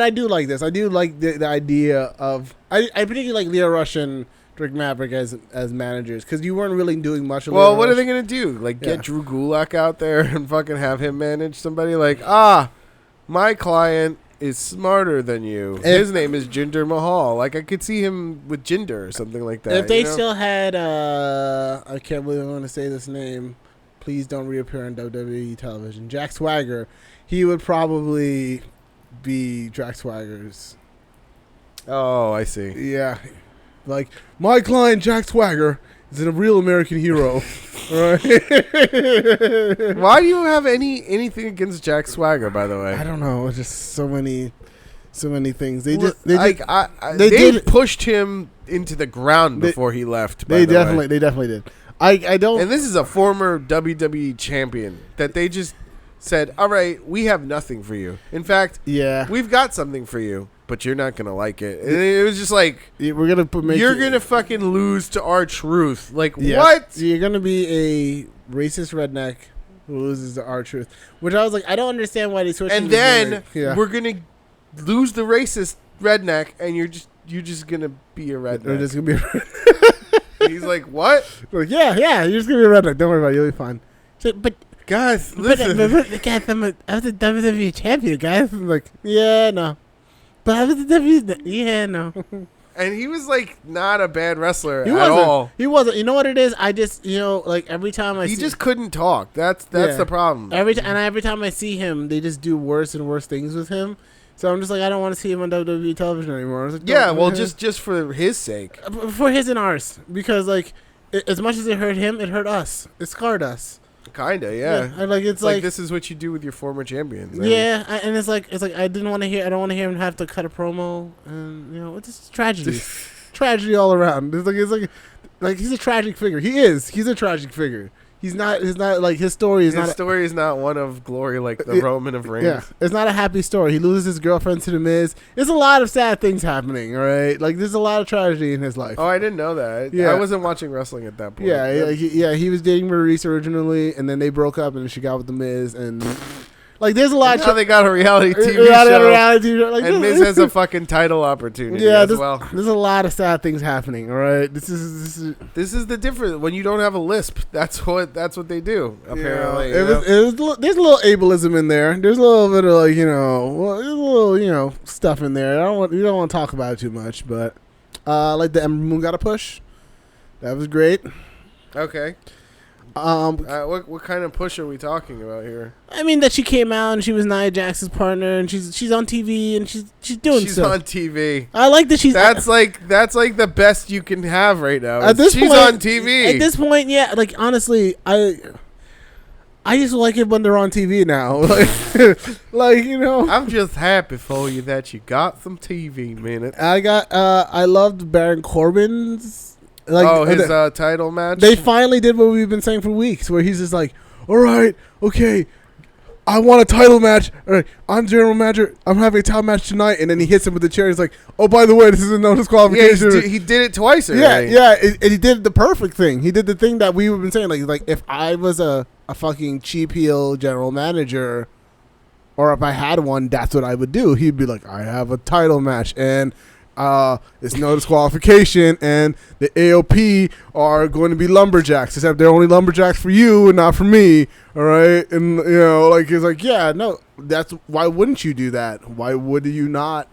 I do like this. I do like the idea of I particularly like Leo Rush and Drake Maverick as managers, because you weren't really doing much. Well, what are they gonna do? Like, get Drew Gulak out there and fucking have him manage somebody? Like, my client is smarter than you. His name is Jinder Mahal. Like, I could see him with Jinder or something like that. If they still had, I can't believe I'm going to say this name. Please don't reappear on WWE television. Jack Swagger. He would probably be Jack Swagger's. Oh, I see. Yeah. Like, my client, Jack Swagger, is a real American hero. Right? Why do you have anything against Jack Swagger, by the way? I don't know. It's just so many things. They pushed him into the ground before he left. They definitely did. I don't. And this is a former WWE champion that they just said, "All right, we have nothing for you. In fact, Yeah. we've got something for you, but you're not gonna like it." And it was just like, We're gonna you're gonna fucking lose to our truth. Like Yeah. what? You're gonna be a racist redneck who loses to our truth. Which I was like, I don't understand why they switched. And then we're gonna lose the racist redneck, and you're just gonna be a redneck. They're just gonna be a He's like, what? like, yeah, you're just gonna be a redneck. Don't worry about it. You'll be fine. So, but Guys, listen. guys, I was a WWE champion, guys. I'm like, yeah, no. But I was a WWE, yeah, no. And he was like not a bad wrestler He at wasn't. all. He wasn't. You know what it is? I just, like every time I He see, just couldn't talk. That's Yeah. the problem. every time I see him, they just do worse and worse things with him. So I'm just like, I don't want to see him on WWE television anymore. I was like, Yeah, don't- well, just for his sake. for his and ours, because like, as much as it hurt him, it hurt us. It scarred us. Kinda, yeah. And like it's Like like this is what you do with your former champions. yeah, and it's like I don't want to hear him have to cut a promo, and it's just tragedy, tragedy all around. It's like he's a tragic figure. He's a tragic figure. He's not like his story is His not. story is not one of glory like the Roman of Reigns. Yeah, it's not a happy story. He loses his girlfriend to the Miz. There's a lot of sad things happening. All right, like there's a lot of tragedy in his life. Oh, I didn't know that. Yeah. I wasn't watching wrestling at that point. He was dating Maurice originally, and then they broke up, and then she got with the Miz, and like there's a lot. Now they got a reality TV show. Like, And Miz has a fucking title opportunity yeah, as well. There's a lot of sad things happening. All right, this is This is the difference. When you don't have a lisp, that's what they do. Apparently, there's a little ableism in there. There's a little bit of like there's a little stuff in there. You don't want to talk about it too much, but like the Ember Moon got a push. That was great. Okay. What kind of push are we talking about here? I mean that she came out and she was Nia Jax's partner, and she's on TV and she's doing She's stuff. on TV. I like that she's. That's like the best you can have right now. At this she's point, on TV. At this point, yeah. Like honestly, I just like it when they're on TV now. I'm just happy for you that you got some TV minutes. I loved Baron Corbin's. His title match. They finally did what we've been saying for weeks, where he's just like, all right, okay, I want a title match. All right, I'm general manager. I'm having a title match tonight. And then he hits him with the chair. He's like, oh, by the way, this is a no disqualification. Yeah, he did it twice already. Yeah. And he did the perfect thing. He did the thing that we've been saying. Like if I was a fucking cheap heel general manager, or if I had one, that's what I would do. He'd be like, I have a title match. And it's no disqualification, and the AOP are going to be lumberjacks, except they're only lumberjacks for you and not for me. All right, and it's like, yeah, no, that's why wouldn't you do that? Why would you not?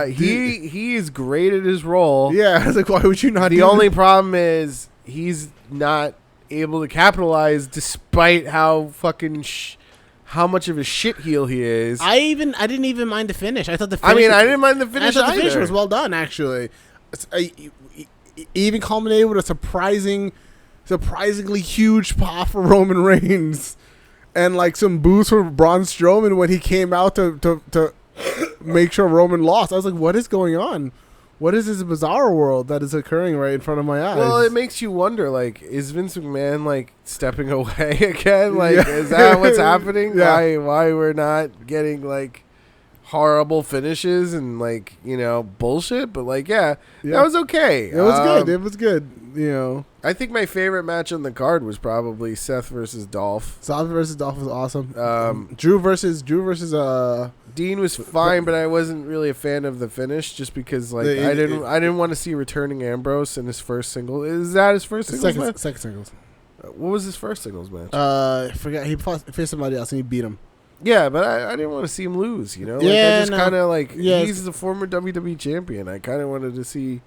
He is great at his role. Yeah, it's like, why would you not? The only problem is he's not able to capitalize, despite how fucking how much of a shit heel he is. I didn't even mind the finish. I thought the finish. I didn't mind the finish. I thought the finish was well done, actually. Even culminated with a surprisingly huge pop for Roman Reigns, and like some boos for Braun Strowman when he came out to make sure Roman lost. I was like, what is going on? What is this bizarre world that is occurring right in front of my eyes? Well, it makes you wonder, like, is Vince McMahon, like, stepping away again? Like, is that what's happening? Yeah. Why we're not getting, like, horrible finishes and, like, bullshit? But, like, that was okay. It was good. It was good, I think my favorite match on the card was probably Seth versus Dolph. Seth versus Dolph was awesome. Drew versus Dean was fine, but I wasn't really a fan of the finish just because I didn't want to see returning Ambrose in his first single. Is that his first singles match? Second singles. What was his first singles match? I forgot. He faced somebody else and he beat him. Yeah, but I didn't want to see him lose. I just kind of he's the former WWE champion. I kind of wanted to see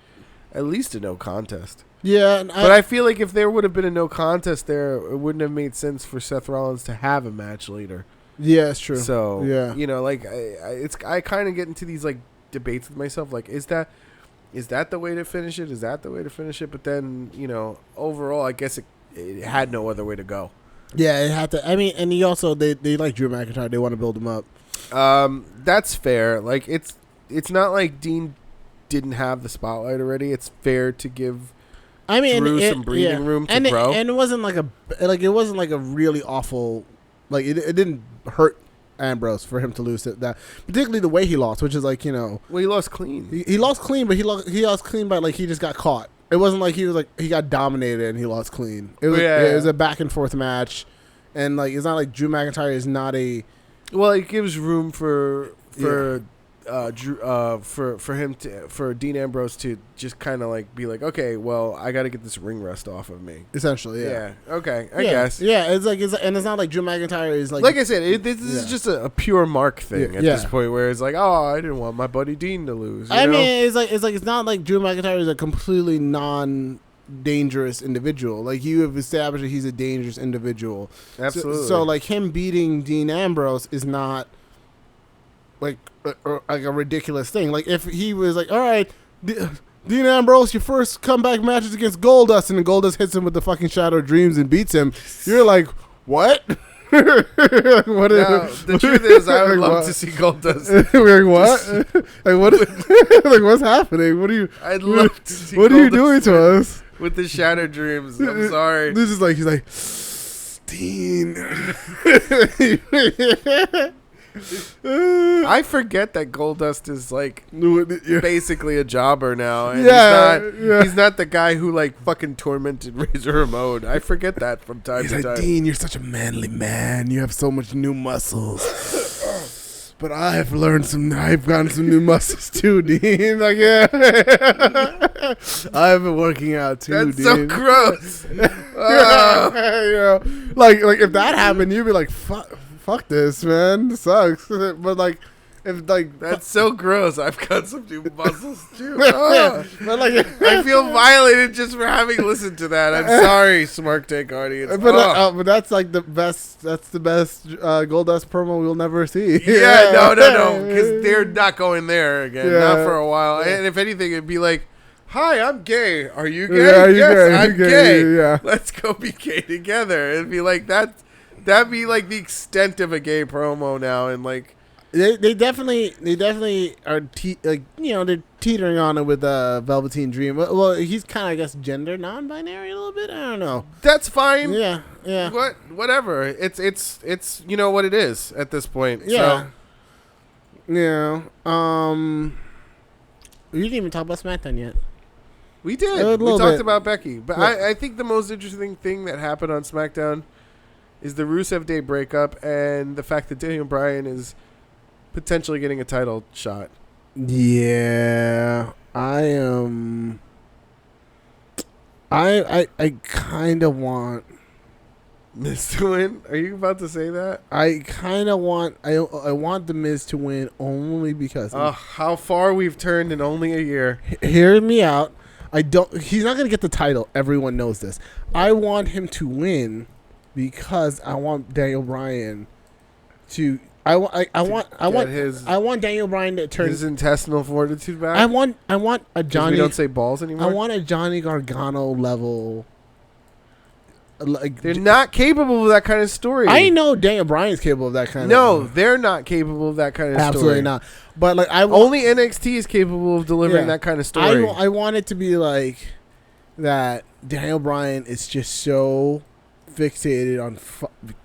at least a no contest. Yeah, but I feel like if there would have been a no contest there, it wouldn't have made sense for Seth Rollins to have a match later. Yeah, it's true. So yeah, I kind of get into these like debates with myself, like is that the way to finish it? Is that the way to finish it? But then overall, I guess it had no other way to go. Yeah, it had to. I mean, and he also they like Drew McIntyre. They want to build him up. That's fair. Like it's not like Dean didn't have the spotlight already. It's fair to give Drew some breathing room to grow. And it wasn't like a really awful Like it didn't hurt Ambrose for him to lose that, particularly the way he lost, which is like, you know, well, he lost clean. He lost clean, but he lost clean by like he just got caught. It wasn't like he was like he got dominated and he lost clean. It was a back and forth match, and like it's not like Drew McIntyre is not a. Well, it gives room for Dean Ambrose to just kind of like be like, okay, well, I got to get this ring rust off of me. Essentially, yeah. Okay, I guess. Yeah, and it's not like Drew McIntyre is like. Like I said, this is just a pure mark thing at this point, where it's like, oh, I didn't want my buddy Dean to lose. You know? Mean, it's not like Drew McIntyre is a completely non-dangerous individual. Like you have established that he's a dangerous individual. Absolutely. So like him beating Dean Ambrose is not like a ridiculous thing. Like if he was like, all right, Dean Ambrose, your first comeback match is against Goldust, and then Goldust hits him with the fucking Shadow Dreams and beats him. You're like, what? The truth is, I would love to see Goldust. Like what? Like what? Like what's happening? What are you? I'd love to see. What are you doing to us with the Shadow Dreams? I'm sorry. This is like he's like, Dean. I forget that Goldust is like basically a jobber now, and he's not the guy who like fucking tormented Razor Ramon. I forget that from time to time. Dean, you're such a manly man. You have so much new muscles. But I've gotten some new muscles too, Dean. Like I've been working out too, That's Dean. so gross. You know, like if that happened, you'd be like, fuck this, man. This sucks. But like, if like that's so gross. I've got some new muscles too. But like, I feel violated just for having listened to that. I'm sorry, Smark Tank audience. But that's like the best. That's the best Goldust promo we'll never see. Yeah, no, because they're not going there again. Not for a while. And if anything, it'd be like, hi, I'm gay. Are you gay? Yeah, yes, I'm gay. Yeah. Let's go be gay together. It'd be like that. That'd be like the extent of a gay promo now, and like they definitely are they're teetering on it with Velveteen Dream. Well, he's kind of, I guess, gender non-binary a little bit. I don't know. That's fine. Yeah. Whatever. It's you know what it is at this point. Yeah. So. Yeah. We didn't even talk about SmackDown yet. We did. We talked bit. about Becky, but I think the most interesting thing that happened on SmackDown is the Rusev Day breakup and the fact that Daniel Bryan is potentially getting a title shot. Yeah, I am. I kind of want Miz to win. Are you about to say that? I kind of want. I want the Miz to win only because. How far we've turned in only a year. Hear me out. He's not gonna get the title. Everyone knows this. I want him to win. Because I want Daniel Bryan to, I want Daniel Bryan to turn his intestinal fortitude back. I want a Johnny. We don't say balls anymore. I want a Johnny Gargano level. Like they're not capable of that kind of story. I know Daniel Bryan's capable of that kind. No, they're not capable of that kind of story. Absolutely not. But like only NXT is capable of delivering that kind of story. I want it to be like that. Daniel Bryan is just so fixated on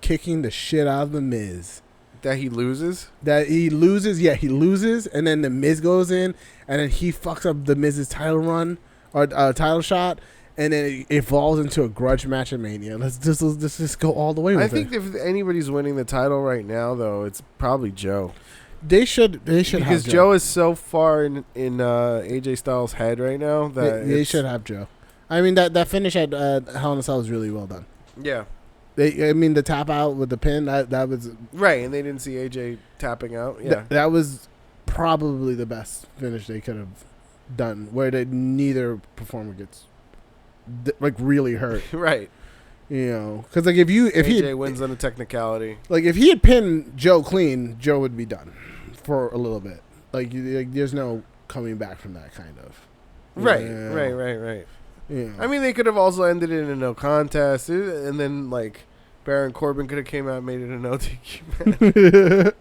kicking the shit out of the Miz that he loses. He loses, and then the Miz goes in, and then he fucks up the Miz's title run or title shot, and then it evolves into a grudge match at Mania. Let's just go all the way with it. I think if anybody's winning the title right now, though, it's probably Joe. They should because Joe is so far in AJ Styles' head right now that they should have Joe. I mean that finish at Hell in a Cell was really well done. Yeah. The tap out with the pin, that was... Right, and they didn't see AJ tapping out. Yeah. That was probably the best finish they could have done, where neither performer gets, really hurt. Right. You know, because, if AJ wins on a technicality. Like, if he had pinned Joe clean, Joe would be done for a little bit. Like there's no coming back from that, kind of. Right, yeah. Right. Yeah. I mean, they could have also ended it in a no contest, and then, Baron Corbin could have came out and made it a no DQ match.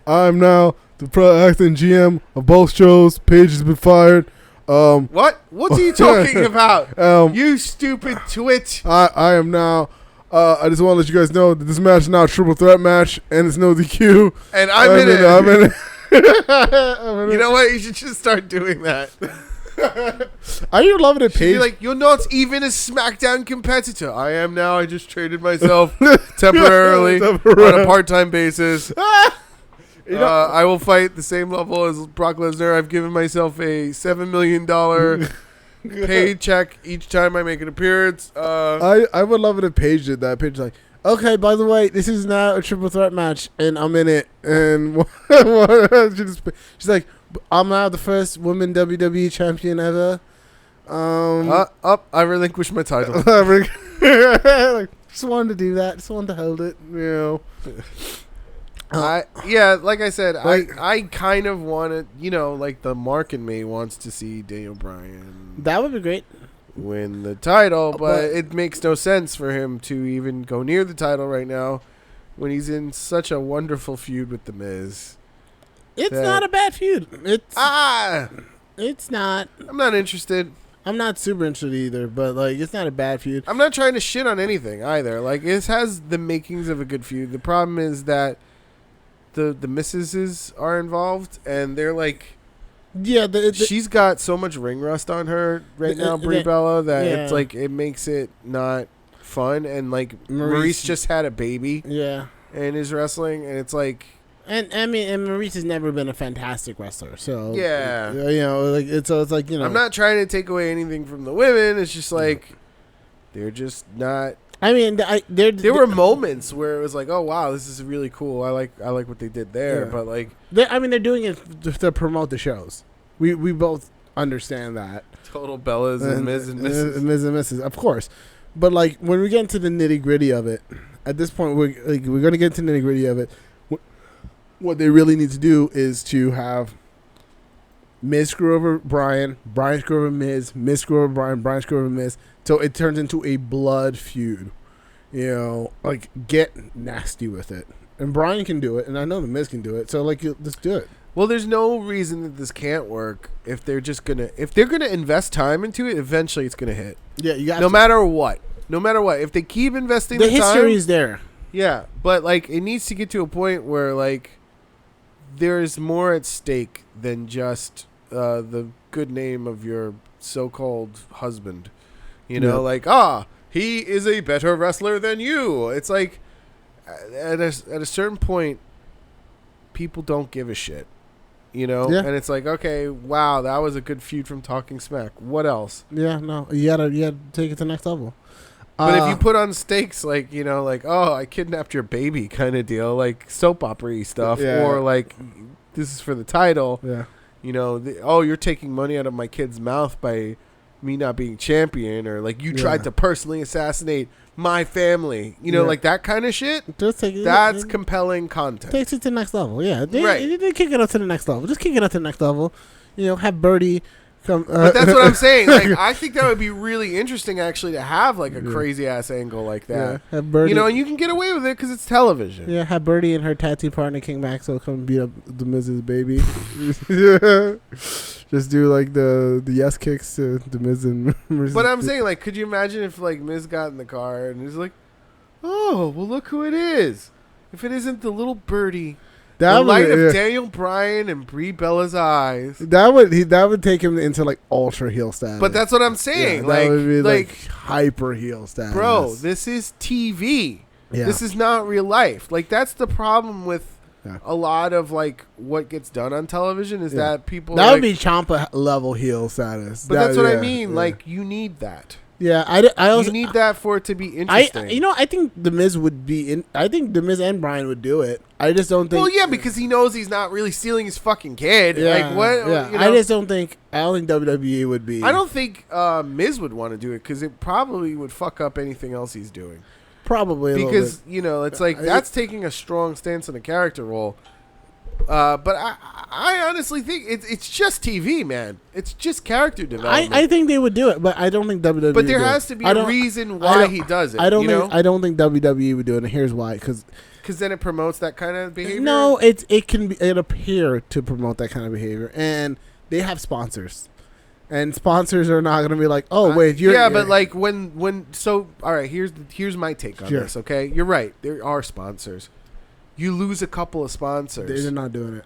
I'm now the acting GM of both shows. Paige has been fired. What? What's he talking about? You stupid twit. I am now I just want to let you guys know that this match is now a triple threat match, and it's no DQ. And I'm in it. I'm in it. You know what? You should just start doing that. Are you loving it, Paige? Be like, you're not even a SmackDown competitor. I am now. I just traded myself temporarily on a part-time basis. I will fight the same level as Brock Lesnar. I've given myself a $7 million paycheck each time I make an appearance. I would love it if Paige did that. Paige like, okay, by the way, this is not a triple threat match, and I'm in it. And she's like, I'm now the first woman WWE champion ever. I relinquished my title. Just wanted to do that. Just wanted to hold it. You know. Like I said, I kind of wanted, like the Mark in me wants to see Daniel Bryan. That would be great. Win the title, but it makes no sense for him to even go near the title right now when he's in such a wonderful feud with The Miz. It's not a bad feud. It's not. I'm not interested. I'm not super interested either, but like it's not a bad feud. I'm not trying to shit on anything either. Like it has the makings of a good feud. The problem is that the missuses are involved, and they're like, she's got so much ring rust on her right now, Brie Bella, that it's like it makes it not fun. And like Maurice just had a baby, and is wrestling, and it's like. And I mean, and Maurice has never been a fantastic wrestler, so it's like I'm not trying to take away anything from the women. It's just like they're just not. I mean, there were moments where it was like, oh wow, this is really cool. I like what they did there, but like, they're doing it to promote the shows. We both understand that. Total Bellas and Miz and Mrs. Miz and Mrs. Of course, but like when we get into the nitty gritty of it, at this point we're gonna get into the nitty gritty of it. What they really need to do is to have Miz screw over Bryan, Bryan screw over Miz, Miz screw over Bryan, Bryan screw over Miz, so it turns into a blood feud. Like get nasty with it. And Bryan can do it, and I know the Miz can do it, so like let's do it. Well, there's no reason that this can't work if they're gonna invest time into it. Eventually, it's gonna hit. Yeah, you got no matter what. If they keep investing the time, history is there. Yeah, but like it needs to get to a point where like. There's more at stake than just the good name of your so-called husband. Like, he is a better wrestler than you. It's like, at a certain point, people don't give a shit. And it's like, okay, wow, that was a good feud from Talking Smack. What else? Yeah, no, you gotta take it to the next level. But if you put on stakes like, like, oh, I kidnapped your baby kind of deal, like soap opera-y stuff, or like, this is for the title, you're taking money out of my kid's mouth by me not being champion, or like you tried to personally assassinate my family, like that kind of shit. That's compelling content. Takes it to the next level, They kick it up to the next level. Just kick it up to the next level. Have Birdie... but that's what I'm saying. Like, I think that would be really interesting, actually, to have like a crazy ass angle like that. Have Birdie, and you can get away with it because it's television. Yeah, have Birdie and her tattoo partner King Maxwell come beat up the Miz's baby. Just do like the yes kicks to the Miz and. But I'm saying, like, could you imagine if like Miz got in the car and he's like, "Oh, well, look who it is! If it isn't the little birdie." The light of Daniel Bryan and Brie Bella's eyes. That would take him into like ultra heel status. But that's what I'm saying. That would be like hyper heel status. Bro, this is TV. Yeah. This is not real life. Like that's the problem with a lot of like what gets done on television is that people that would be Ciampa level heel status. But that's what I mean. Yeah. Like you need that. Yeah, I also you need that for it to be interesting. I think the Miz would be in. I think the Miz and Bryan would do it. I just don't think. Well, yeah, because he knows he's not really stealing his fucking kid. Yeah, like what? Yeah. I just don't think. I don't think WWE would be. I don't think Miz would want to do it because it probably would fuck up anything else he's doing. Probably because it's like that's taking a strong stance on a character role. But I honestly think it's just TV, man. It's just character development. I think they would do it, but I don't think WWE. But there has to be a reason why he does it. I don't think WWE would do it, and here's why. Because then it promotes that kind of behavior. No, it appear to promote that kind of behavior, and they have sponsors, And sponsors are not going to be like, oh, wait. But like when so, all right, here's my take on this, okay? You're right. There are sponsors. You lose a couple of sponsors. They're not doing it.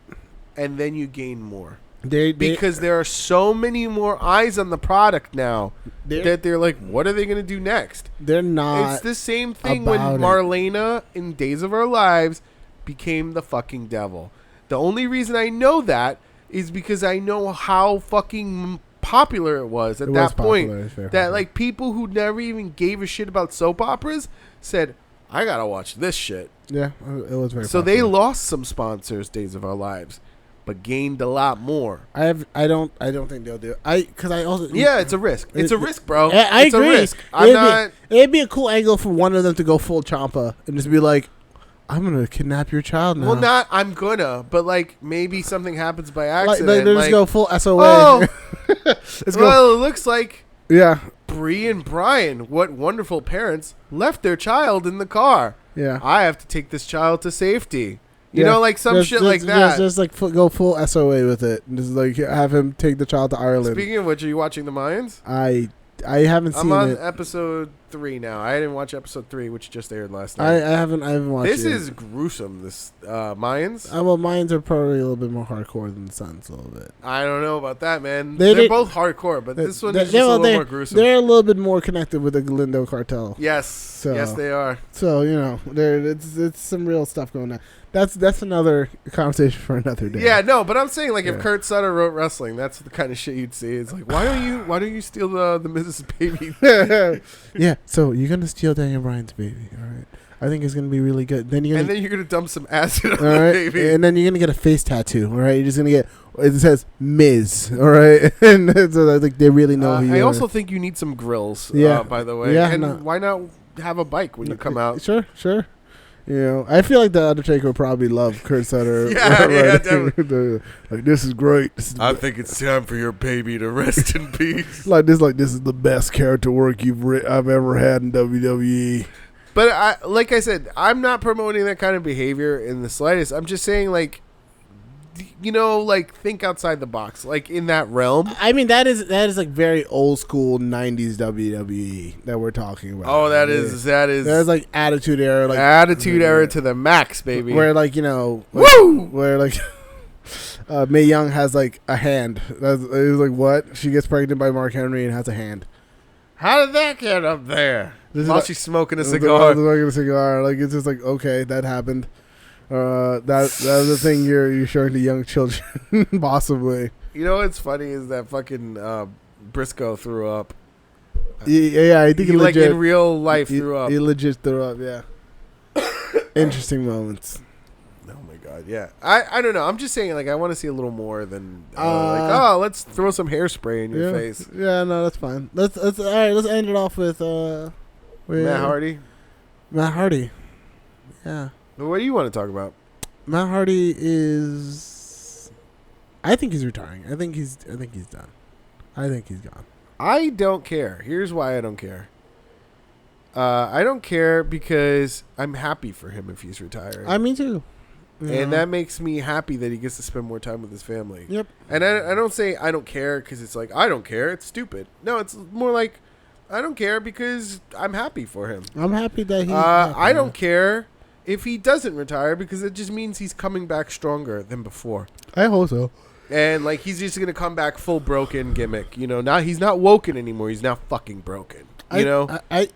And then you gain more. Because there are so many more eyes on the product now that they're like, what are they going to do next? They're not. It's the same thing when Marlena in Days of Our Lives became the fucking devil. The only reason I know that is because I know how fucking popular it was at that point. That like people who never even gave a shit about soap operas said, I got to watch this shit. Yeah, it was very So popular. they lost some sponsors, Days of Our Lives, but gained a lot more. I don't think they'll do it. It's a risk. It's a risk, bro. I it's agree. A risk. It'd be a cool angle for one of them to go full Champa and just be like, I'm gonna kidnap your child now. Well, but like maybe something happens by accident. Like, they just go full SOA. It looks like Bree and Brian, what wonderful parents, left their child in the car. Yeah, I have to take this child to safety. You know, like some shit like that. Just like go full SOA with it. And just like have him take the child to Ireland. Speaking of which, are you watching The Mayans? I haven't seen it. I'm on episode 3 now. I didn't watch episode 3, which just aired last night. I haven't watched it. This is gruesome, this Mayans. Well, Mayans are probably a little bit more hardcore than the Suns a little bit. I don't know about that, man. They're both hardcore, but this one is just a little more gruesome. They're a little bit more connected with the Galindo cartel. Yes. Yes, they are. So, it's some real stuff going on. That's another conversation for another day. Yeah, no, but I'm saying like if Kurt Sutter wrote wrestling, that's the kind of shit you'd see. It's like why don't you steal the Mrs. Baby? Yeah, so you're gonna steal Daniel Bryan's baby, all right? I think it's gonna be really good. Then you're gonna dump some acid on the baby, and then you're gonna get a face tattoo, all right? You're just gonna get it says Miz, all right? And so I think they really know who you are. I also think you need some grills. By the way, why not have a bike when you come out? Sure. I feel like the Undertaker would probably love Kurt Sutter. Definitely. Like, this is great. I think it's time for your baby to rest in peace. Like this is the best character work I've ever had in WWE. But like I said, I'm not promoting that kind of behavior in the slightest. I'm just saying, like, think outside the box, like in that realm. I mean, that is like very old school 90s WWE that we're talking about. Oh, that is there's like attitude era, like attitude era to the max, baby. Where woo, where like Mae Young has like a hand. It was like what? She gets pregnant by Mark Henry and has a hand. How did that get up there? While she's smoking a cigar. Like it's just like okay, that happened. That's the thing you're showing to young children, possibly. You know what's funny is that fucking Briscoe threw up. Yeah, I think he like legit, in real life threw up. He legit threw up. Yeah. Interesting moments. Oh my god, yeah. I don't know. I'm just saying, like, I want to see a little more than let's throw some hairspray in your face. Yeah, no, that's fine. Let's all right. Let's end it off with Matt Hardy. Matt Hardy. Yeah. What do you want to talk about? Matt Hardy is. I think he's retiring. I think he's done. I think he's gone. I don't care. Here's why I don't care. I don't care because I'm happy for him if he's retiring. Me too. And that makes me happy that he gets to spend more time with his family. Yep. And I don't say I don't care because it's like, I don't care. It's stupid. No, it's more like, I don't care because I'm happy for him. I'm happy that he's I don't care if he doesn't retire because it just means he's coming back stronger than before. I hope so. And like he's just gonna come back full broken gimmick. Now he's not woken anymore. He's now fucking broken. I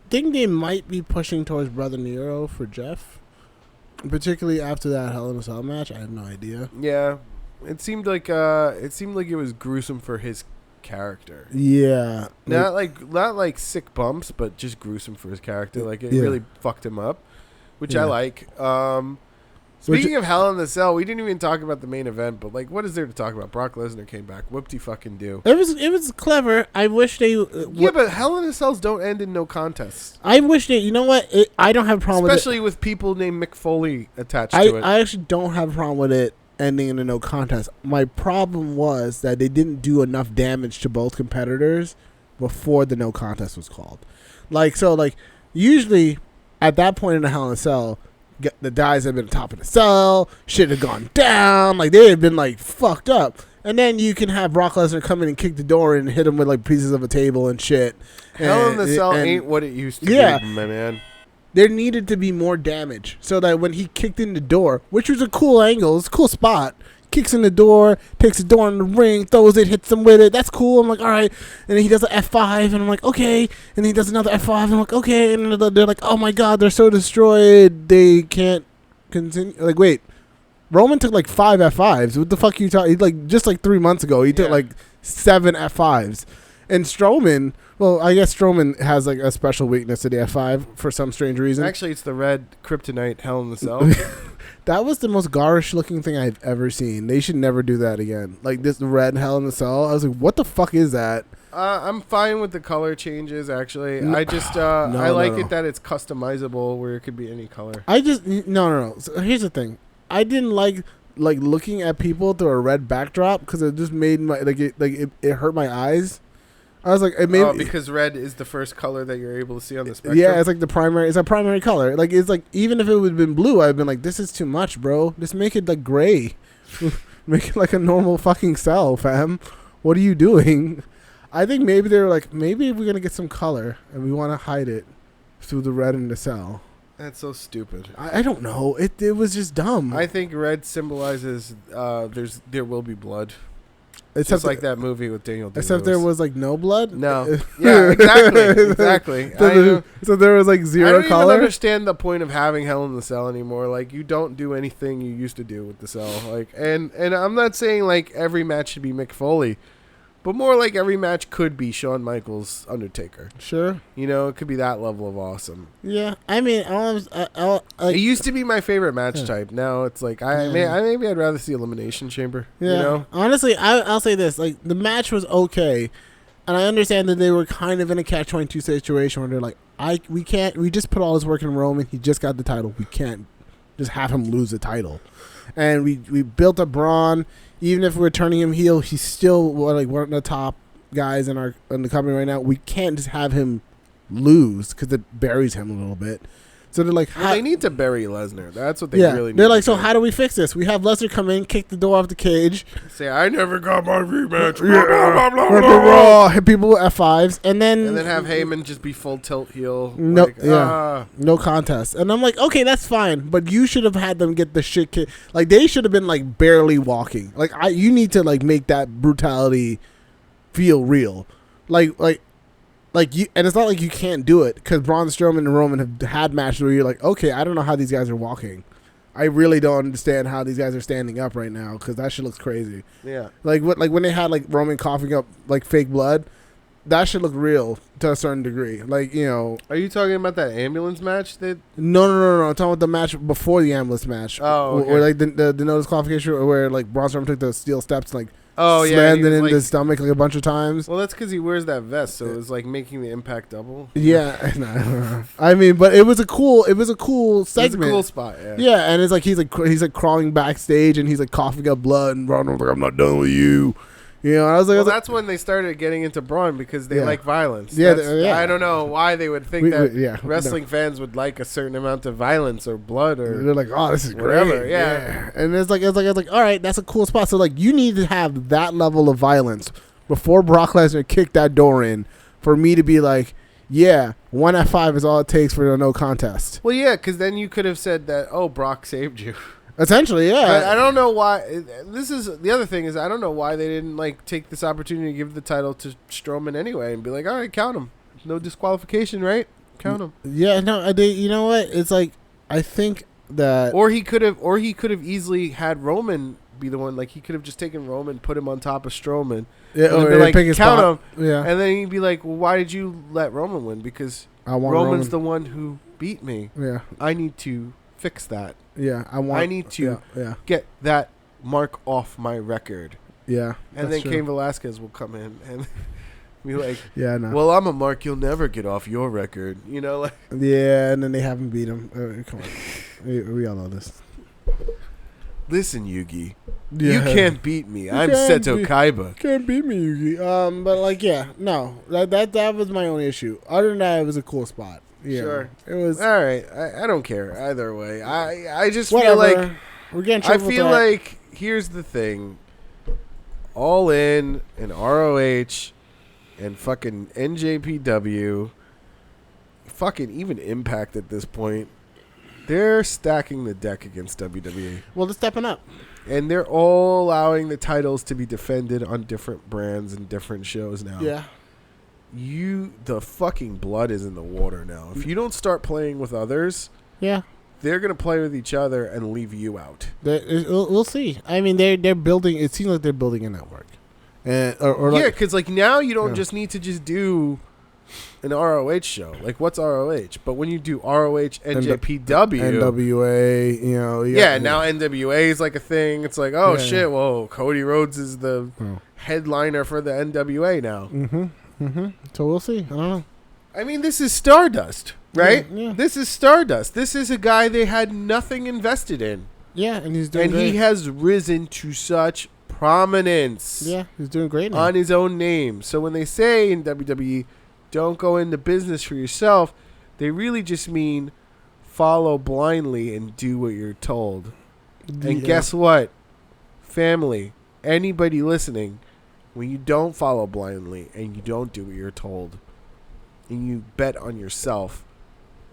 think they might be pushing towards Brother Nero for Jeff, particularly after that Hell in a Cell match. I have no idea. Yeah, it seemed like it was gruesome for his character. Yeah, not like sick bumps, but just gruesome for his character. Like it really fucked him up. Which I like. Speaking of Hell in the Cell, we didn't even talk about the main event, but like, what is there to talk about? Brock Lesnar came back. Whoop-de-fucking-do. It was clever. I wish they... but Hell in the Cells don't end in no contests. I wish they... You know what? I don't have a problem Especially with people named Mick Foley attached to it. I actually don't have a problem with it ending in a no contest. My problem was that they didn't do enough damage to both competitors before the no contest was called. Usually... At that point in the Hell in a Cell, the guys have been top of the cell. Shit had gone down. Like, they had been, like, fucked up. And then you can have Brock Lesnar come in and kick the door and hit him with like pieces of a table and shit. Hell in the Cell ain't what it used to be, my man. There needed to be more damage so that when he kicked in the door, which was a cool angle, it's a cool spot, kicks in the door, takes the door in the ring, throws it, hits him with it. That's cool. I'm like, all right. And then he does an F5, and I'm like, okay. And he does another F5, and I'm like, okay. And they're like, oh my God, they're so destroyed. They can't continue. Like, wait. Roman took like 5 F5s. What the fuck are you talking? Like just like 3 months ago, he took like 7 F5s. And Strowman, well, I guess Strowman has like a special weakness to the F5 for some strange reason. Actually, it's the red kryptonite Hell in the Cell. That was the most garish looking thing I've ever seen. They should never do that again. Like this red Hell in the Cell. I was like, what the fuck is that? I'm fine with the color changes, actually. I just, I like it that it's customizable where it could be any color. No. So here's the thing. I didn't like looking at people through a red backdrop because it just made my it hurt my eyes. I was like, it made because red is the first color that you're able to see on the spectrum. Yeah, it's like the primary. It's a primary color. Like it's like even if it would have been blue, I'd been like, this is too much, bro. Just make it like gray. Make it like a normal fucking cell, fam. What are you doing? I think maybe they were like, maybe we're gonna get some color and we want to hide it through the red in the cell. That's so stupid. I don't know. It was just dumb. I think red symbolizes there will be blood. It's just like that movie with Daniel Day-Lewis. Except there was like no blood? No. Yeah, exactly. So there was like zero color? I don't even understand the point of having Hell in the Cell anymore. Like, you don't do anything you used to do with the cell. Like, and I'm not saying like every match should be Mick Foley. But more like every match could be Shawn Michaels Undertaker. Sure. You know, it could be that level of awesome. Yeah. I mean, it used to be my favorite match type. Now it's like, maybe I'd rather see Elimination Chamber. Yeah. You know? Honestly, I'll say this. Like, the match was okay. And I understand that they were kind of in a catch-22 situation where they're like, we just put all this work in Roman. He just got the title. We can't just have him lose the title. And we built up Braun. Even if we're turning him heel, he's still like one of the top guys in the company right now. We can't just have him lose because it buries him a little bit. So they're like, they need to bury Lesnar. That's what they really need. They're like, so how do we fix this? We have Lesnar come in, kick the door off the cage, say, I never got my rematch. Hit people with F5s, and then have Heyman just be full tilt heel. No contest. And I'm like, okay, that's fine, but you should have had them get the shit kicked. Like they should have been like barely walking. Like you need to like make that brutality feel real. Like you, and it's not like you can't do it because Braun Strowman and Roman have had matches where you're like, okay, I don't know how these guys are walking. I really don't understand how these guys are standing up right now because that shit looks crazy. Yeah. Like when they had like Roman coughing up like fake blood, that shit looked real to a certain degree. Like, you know. Are you talking about that ambulance match? No. I'm talking about the match before the ambulance match. Oh, okay. Where like the no disqualification where like Braun Strowman took the steel steps and like. Oh, yeah. Slammed it in the stomach like a bunch of times. Well, that's because he wears that vest, so it was like making the impact double. Yeah. I mean, but it was a cool segment. It was a cool spot, yeah. Yeah, and it's like he's like crawling backstage and he's like coughing up blood and Ronald's like, I'm not done with you. You know, I was like, that's when they started getting into Braun because they like violence. Yeah, I don't know why they would think wrestling fans would like a certain amount of violence or blood or they're like, oh, this is whatever. Great. Yeah. And it's like, all right, that's a cool spot. So like, you need to have that level of violence before Brock Lesnar kicked that door in for me to be like, yeah, 1 F5 is all it takes for a no contest. Well, yeah, because then you could have said that, oh, Brock saved you. Essentially, yeah. But I don't know why. This is the other thing is I don't know why they didn't like take this opportunity to give the title to Strowman anyway and be like, all right, count him, no disqualification, right? Count him. Yeah, no, you know what? It's like I think that, or he could have easily had Roman be the one. Like he could have just taken Roman, put him on top of Strowman, or like pick his count him. Yeah, and then he'd be like, well, why did you let Roman win? Because Roman's the one who beat me. Yeah, I need to fix that. Yeah, I need to get that mark off my record. Yeah, and then Cain Velasquez will come in and be like, yeah, no. Well, I'm a mark you'll never get off your record. You know, like yeah, and then they haven't beat him. Come on, we all know this. Listen, Yugi, you can't beat me. I'm Seto Kaiba. Can't beat me, Yugi. But like, yeah, no, that was my only issue. Other than that, it was a cool spot. Yeah, sure. It was all right. I don't care either way. I just whatever. feel like we're getting. I feel like here's the thing. All In and ROH and fucking NJPW, fucking even Impact at this point, they're stacking the deck against WWE. Well, they're stepping up. And they're all allowing the titles to be defended on different brands and different shows now. Yeah. The fucking blood is in the water now. If you don't start playing with others, yeah, they're going to play with each other and leave you out. We'll see. I mean, they're building, it seems like they're building a network. Yeah, because like now you don't just need to just do an ROH show. Like, what's ROH? But when you do ROH, NJPW, NWA, you know. Now NWA is like a thing. It's like, oh shit, whoa, Cody Rhodes is the headliner for the NWA now. So we'll see. I don't know. I mean, this is Stardust, right? Yeah. This is Stardust. This is a guy they had nothing invested in. Yeah, and he's doing great. And he has risen to such prominence. Yeah, he's doing great now. On his own name. So when they say in WWE, don't go into business for yourself, they really just mean follow blindly and do what you're told. And guess what? Family, anybody listening, when you don't follow blindly and you don't do what you're told and you bet on yourself,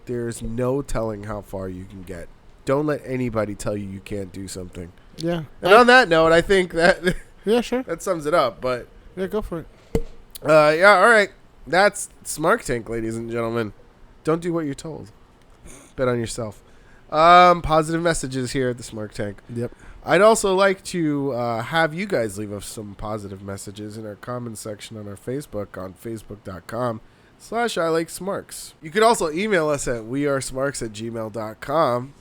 there's no telling how far you can get. Don't let anybody tell you you can't do something. Yeah. And on that note, I think that yeah, sure. that sums it up. But yeah, go for it. Yeah, all right. That's Smark Tank, ladies and gentlemen. Don't do what you're told. Bet on yourself. Positive messages here at the Smark Tank. Yep. I'd also like to have you guys leave us some positive messages in our comments section on our Facebook on facebook.com/ILikeSmarks. You could also email us at wearesmarks@gmail.com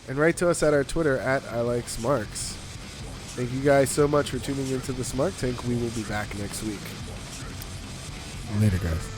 and write to us at our Twitter at ILikeSmarks. Thank you guys so much for tuning into the Smark Tank. We will be back next week. Later, guys.